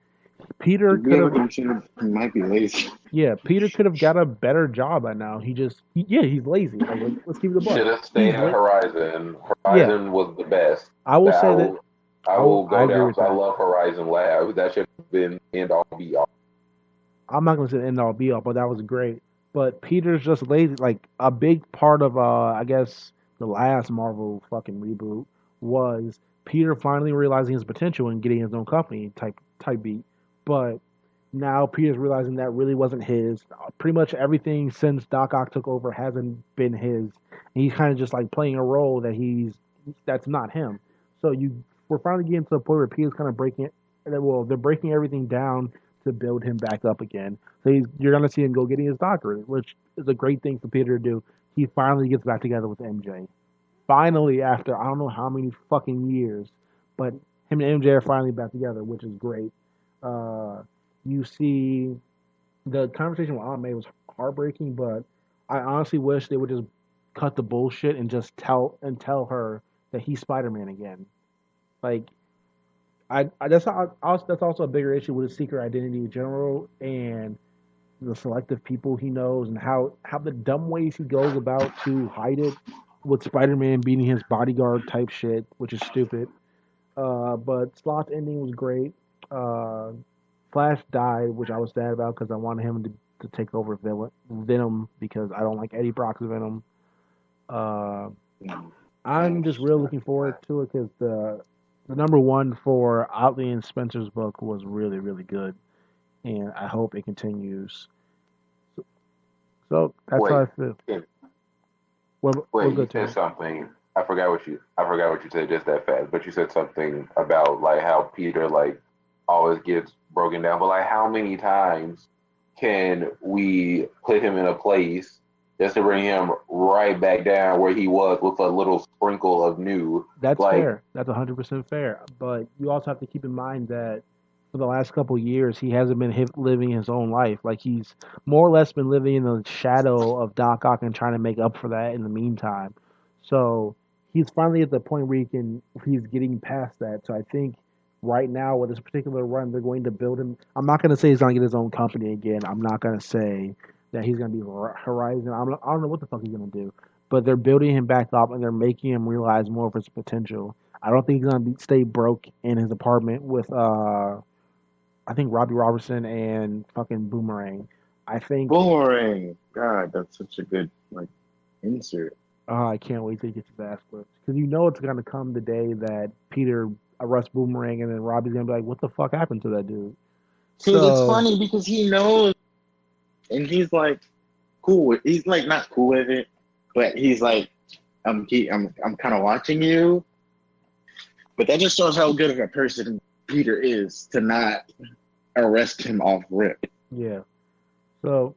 Peter To be could able have. to, he might be lazy. Yeah, Peter could have got a better job by now. He's lazy. Like, let's keep it a Should buck. have stayed He's at la- Horizon. Yeah, Horizon was the best. I will That say that I will I go agree down with because I that. love Horizon Lab. That should have been end all be all. I'm not gonna say end all be all, but that was great. But Peter's just lazy. Like a big part of I guess the last Marvel fucking reboot was Peter finally realizing his potential and getting his own company type beat. But now Peter's realizing that really wasn't his. Pretty much everything since Doc Ock took over hasn't been his. And he's kind of just like playing a role that's not him. So we're finally getting to the point where Peter's kind of breaking it. Well, they're breaking everything down to build him back up again. So you're gonna see him go getting his doctorate, which is a great thing for Peter to do. He finally gets back together with MJ. Finally, after I don't know how many fucking years, but him and MJ are finally back together, which is great. Uh, you see, the conversation with Aunt May was heartbreaking, but I honestly wish they would just cut the bullshit and just tell her that he's Spider-Man again. Like that's also a bigger issue with his secret identity in general and the selective people he knows and how the dumb ways he goes about to hide it with Spider-Man being his bodyguard type shit, which is stupid. But Sloth's ending was great. Uh, Flash died, which I was sad about because I wanted him to take over Venom because I don't like Eddie Brock's Venom. Uh, I'm just real looking forward to it because the number one for Otley and Spencer's book was really, really good, and I hope it continues. So that's how I Wait, feel. yeah, Well, you good, said Terrence. something. I forgot what you said just that fast. But you said something about like how Peter like always gets broken down. But like, how many times can we put him in a place just to bring him right back down where he was with a little sprinkle of new? That's Like, fair. That's 100% fair. But you also have to keep in mind that for the last couple of years, he hasn't been living his own life. Like he's more or less been living in the shadow of Doc Ock and trying to make up for that in the meantime. So he's finally at the point where he's getting past that. So I think right now with this particular run, they're going to build him. I'm not going to say he's going to get his own company again. I'm not going to say that he's going to be Horizon. I don't know what the fuck he's going to do. But they're building him back up and they're making him realize more of his potential. I don't think he's going to stay broke in his apartment with I think Robbie Robertson and fucking Boomerang. I think Boring. God, that's such a good insert. I can't wait to get his ass whipped because it's gonna come the day that Peter arrests Boomerang and then Robbie's gonna be like, "What the fuck happened to that dude?" See, it's So funny because he knows, and he's like cool with. He's like not cool with it, but he's like, I'm kind of watching you. But that just shows how good of a person Peter is to not arrest him off rip. yeah, so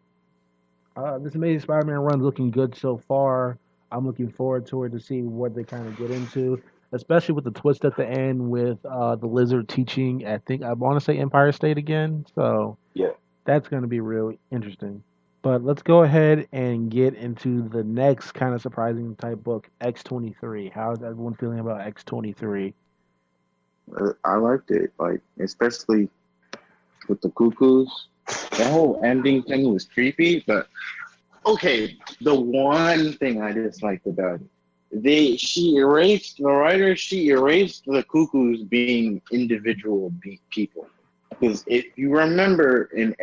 this Amazing Spider-Man run's looking good so far. I'm looking forward to it to see what they kind of get into, especially with the twist at the end with the Lizard teaching. I want to say Empire State again. So yeah. that's going to be really interesting. But let's go ahead and get into the next kind of surprising type book, X-23. How's everyone feeling about X-23? I liked it, especially with the cuckoos. The whole ending thing was creepy, but okay. The one thing I disliked about it, she erased the cuckoos being individual people. Because if you remember in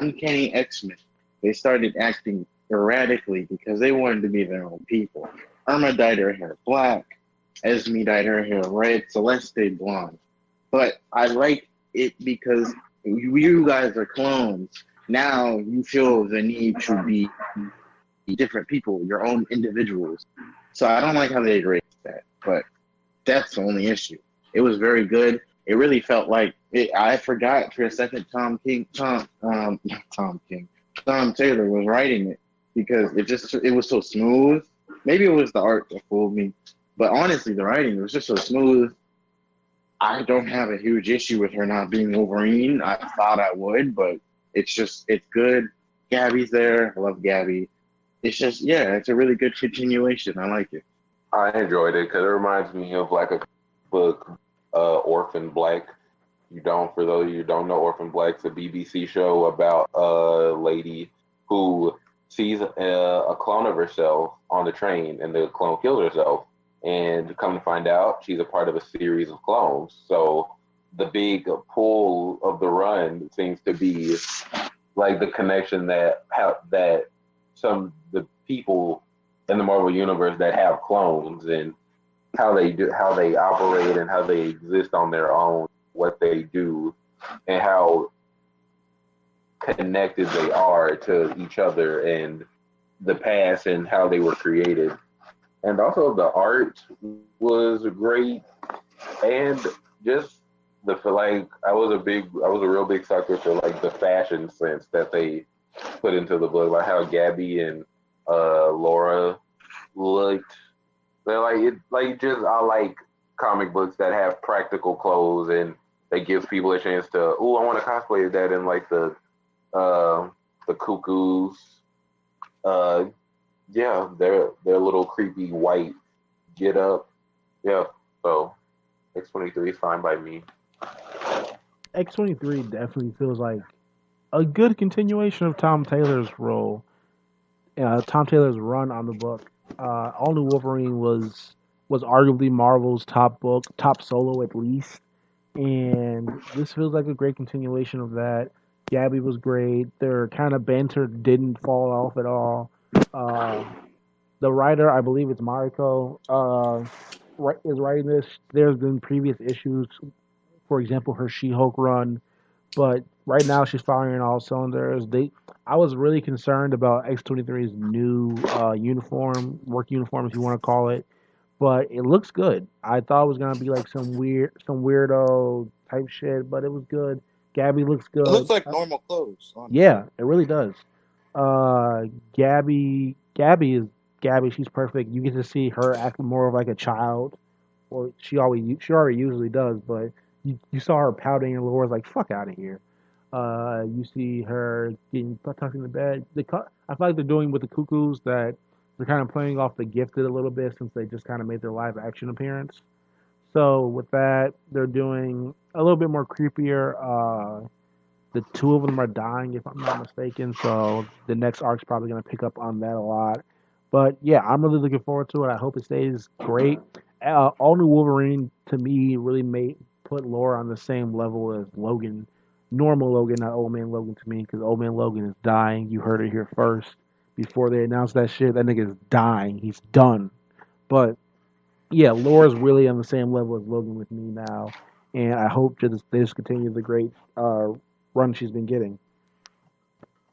Uncanny X-Men, they started acting erratically because they wanted to be their own people. Irma dyed her hair black, Esme dyed her hair red, Celeste stayed blonde. But I like it because you guys are clones. Now you feel the need to be different people, your own individuals. So I don't like how they erased that, but that's the only issue. It was very good. It really felt like I forgot for a second Tom Taylor was writing it because it was so smooth. Maybe it was the art that fooled me, but honestly, the writing was just so smooth. I don't have a huge issue with her not being Wolverine. I thought I would, but it's good. Gabby's there. I love Gabby. It's it's a really good continuation. I like it. I enjoyed it because it reminds me of like a book, Orphan Black. For those of you who don't know, Orphan Black's a BBC show about a lady who sees a clone of herself on the train, and the clone kills herself. And come to find out, she's a part of a series of clones. So the big pull of the run seems to be like the connection that the people in the Marvel universe that have clones and how they operate and how they exist on their own, what they do, and how connected they are to each other and the past and how they were created. And also the art was great, and just I was a real big sucker for like the fashion sense that they put into the book, like how Gabby and Laura looked. They're I like comic books that have practical clothes and that gives people a chance to, I want to cosplay that in like the cuckoos. Their little creepy white get up. Yeah, so X-23 is fine by me. X-23 definitely feels like a good continuation of Tom Taylor's role. Tom Taylor's run on the book. All New Wolverine was arguably Marvel's top book, top solo at least. And this feels like a great continuation of that. Gabby was great. Their kind of banter didn't fall off at all. The writer, I believe it's Mariko, is writing this. There's been previous issues, for example, her She-Hulk run, but right now she's firing on all cylinders. I was really concerned about X-23's new work uniform, if you want to call it, but it looks good. I thought it was gonna be like some weirdo type shit, but it was good. Gabby looks good. It looks like normal clothes. Honestly. Yeah, it really does. Gabby is Gabby. She's perfect. You get to see her act more of like a child, or she already usually does. But you saw her pouting, and Laura's like, "Fuck out of here." You see her getting tucked in the bed. I feel like they're doing with the Cuckoos that they're kind of playing off the Gifted a little bit since they just kind of made their live action appearance. So with that, they're doing a little bit more creepier. The two of them are dying, if I'm not mistaken. So the next arc's probably going to pick up on that a lot. But yeah, I'm really looking forward to it. I hope it stays great. All New Wolverine, to me, really put Laura on the same level as Logan. Normal Logan, not Old Man Logan to me, because Old Man Logan is dying. You heard it here first. Before they announced that shit, that nigga is dying. He's done. But yeah, Laura's really on the same level as Logan with me now. And I hope they just continue the great run she's been getting.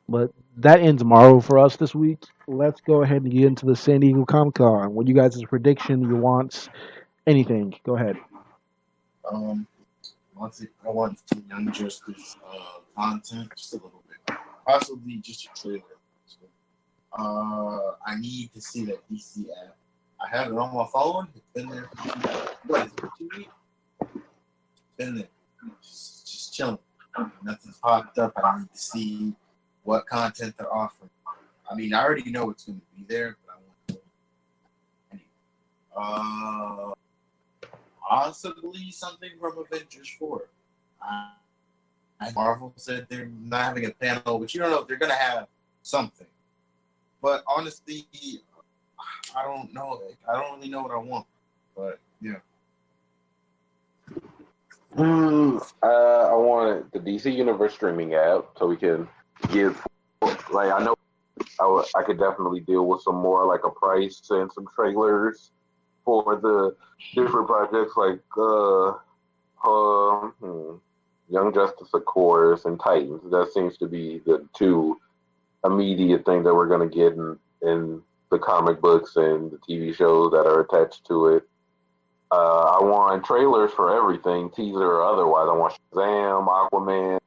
But that ends Marvel for us this week. Let's go ahead and get into the San Diego Comic Con. What you guys' prediction, your wants, anything? Go ahead. I want some Young Justice content, just a little bit, possibly just a trailer. So, I need to see that DC app. I have it on my phone. It's been there for 2 weeks. It's been there, just chilling. Nothing's popped up. I need to see what content they're offering. I mean, I already know it's going to be there, but I want to possibly something from Avengers 4. Marvel said they're not having a panel, but you don't know if they're going to have something. But honestly, I don't know. I don't really know what I want. But yeah. I want the DC Universe streaming app so we can give, like, I know I could definitely deal with some more, like a price and some trailers for the different projects like Young Justice, of course, and Titans. That seems to be the two immediate things that we're going to get in the comic books and the TV shows that are attached to it. I want trailers for everything, teaser or otherwise. I want Shazam, Aquaman,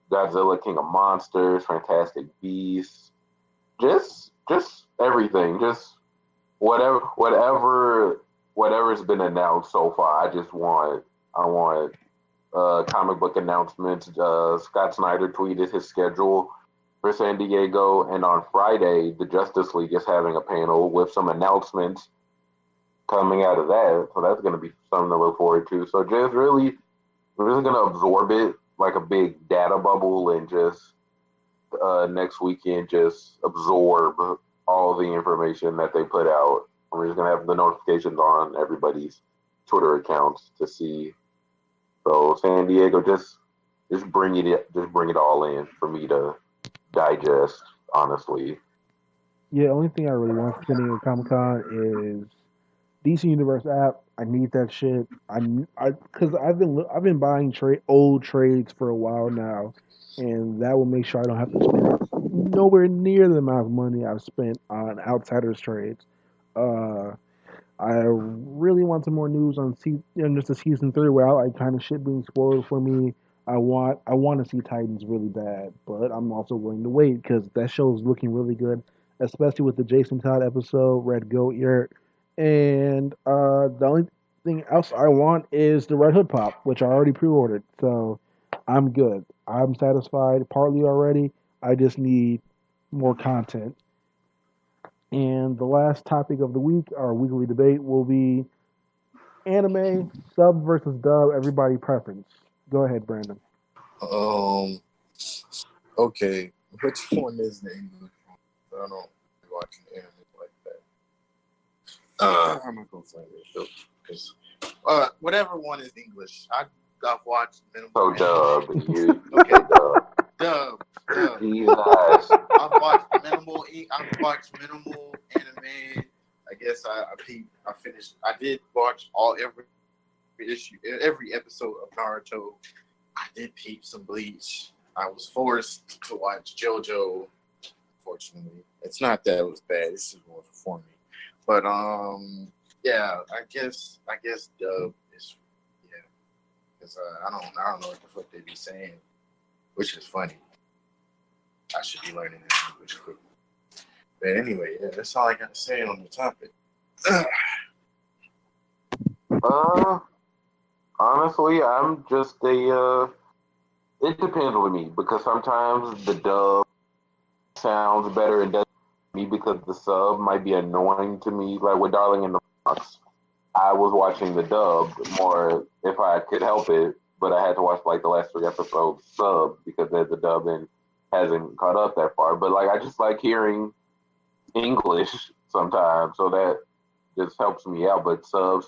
Godzilla, King of Monsters, Fantastic Beasts, just everything, just whatever's been announced so far. I want comic book announcements. Scott Snyder tweeted his schedule for San Diego, and on Friday, the Justice League is having a panel with some announcements coming out of that. So that's going to be something to look forward to. So just really, we're just going to absorb it like a big data bubble and just next weekend just absorb all the information that they put out. We're just going to have the notifications on everybody's Twitter accounts to see. So San Diego, just bring it all in for me to digest, honestly. Yeah, only thing I really want for San Diego Comic Con is DC Universe app. I need that shit. Because I've been buying old trades for a while now, and that will make sure I don't have to spend nowhere near the amount of money I've spent on Outsiders trades. I really want some more news on just the season 3 without like kind of shit being spoiled for me. I want to see Titans really bad, but I'm also willing to wait because that show is looking really good, especially with the Jason Todd episode, Red Goat Yurt. And the only thing else I want is the Red Hood Pop, which I already pre-ordered. So I'm good. I'm satisfied partly already. I just need more content. And the last topic of the week, our weekly debate, will be anime, sub versus dub, everybody preference. Go ahead, Brandon. Okay. Which one is the English one? I don't know. I'm watching anime like that. I'm not gonna find it though, because whatever one is English, I've watched minimal. So dub, okay, dub. Jesus. I've watched minimal anime. I guess I finished. I did watch every episode of Naruto. I did peep some Bleach. I was forced to watch JoJo. Unfortunately, it's not that it was bad. This is more for me. But yeah, I guess dub is because I don't know what the fuck they be saying, which is funny. I should be learning this English quickly. But anyway, yeah, that's all I got to say on the topic. Honestly, I'm just it depends with me because sometimes the dub sounds better and doesn't me because the sub might be annoying to me. Like with Darling in the Bronx, I was watching the dub more if I could help it, but I had to watch like the last 3 episodes sub because there's the dub and hasn't caught up that far. But like I just like hearing English sometimes, so that just helps me out. But subs,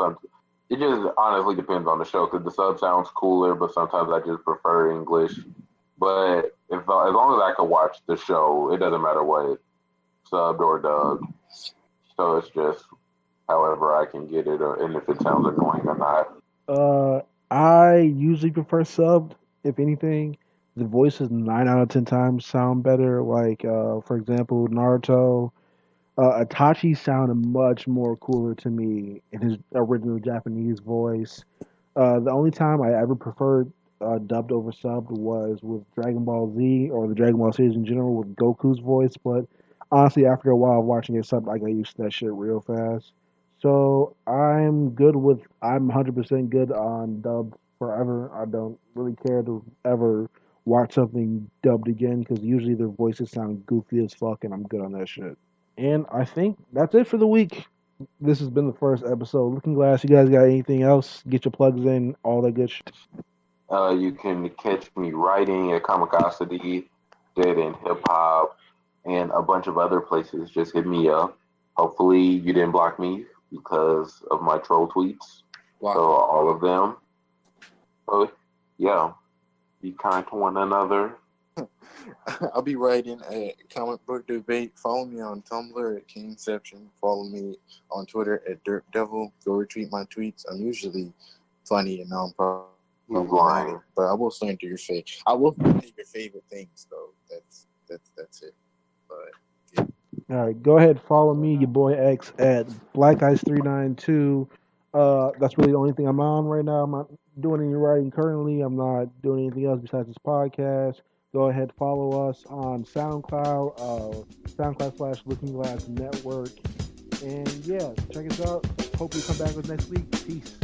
it just honestly depends on the show because the sub sounds cooler, but sometimes I just prefer English. But as long as I can watch the show, it doesn't matter what subbed or dubbed. So it's just however I can get it, and if it sounds annoying or not. I usually prefer subbed. If anything, the voices 9 out of 10 times sound better. Like for example, Naruto. Itachi sounded much more cooler to me in his original Japanese voice. The only time I ever preferred dubbed over subbed was with Dragon Ball Z or the Dragon Ball series in general with Goku's voice. But honestly, after a while of watching it subbed, I got used to that shit real fast. So I'm 100% good on dubbed forever. I don't really care to ever watch something dubbed again because usually their voices sound goofy as fuck, and I'm good on that shit. And I think that's it for the week. This has been the first episode. Looking Glass, you guys got anything else? Get your plugs in, all that good shit. You can catch me writing at Comicosity, Dead End Hip Hop, and a bunch of other places. Just hit me up. Hopefully you didn't block me because of my troll tweets. Wow. So all of them. So yeah, be kind to one another. I'll be writing a comic book debate. Follow me on Tumblr at Kingception. Follow me on Twitter at DerpDeviI. Go retweet my tweets. I'm usually funny and non-problematic, but I will slander your face. I will say your favorite things, though. That's it. But yeah. All right, go ahead, follow me, your boy X, at BlackIce392. That's really the only thing I'm on right now. I'm not doing any writing currently. I'm not doing anything else besides this podcast. Go ahead, follow us on SoundCloud, SoundCloud/Looking Glass Network. And yeah, check us out. Hope you come back with next week. Peace.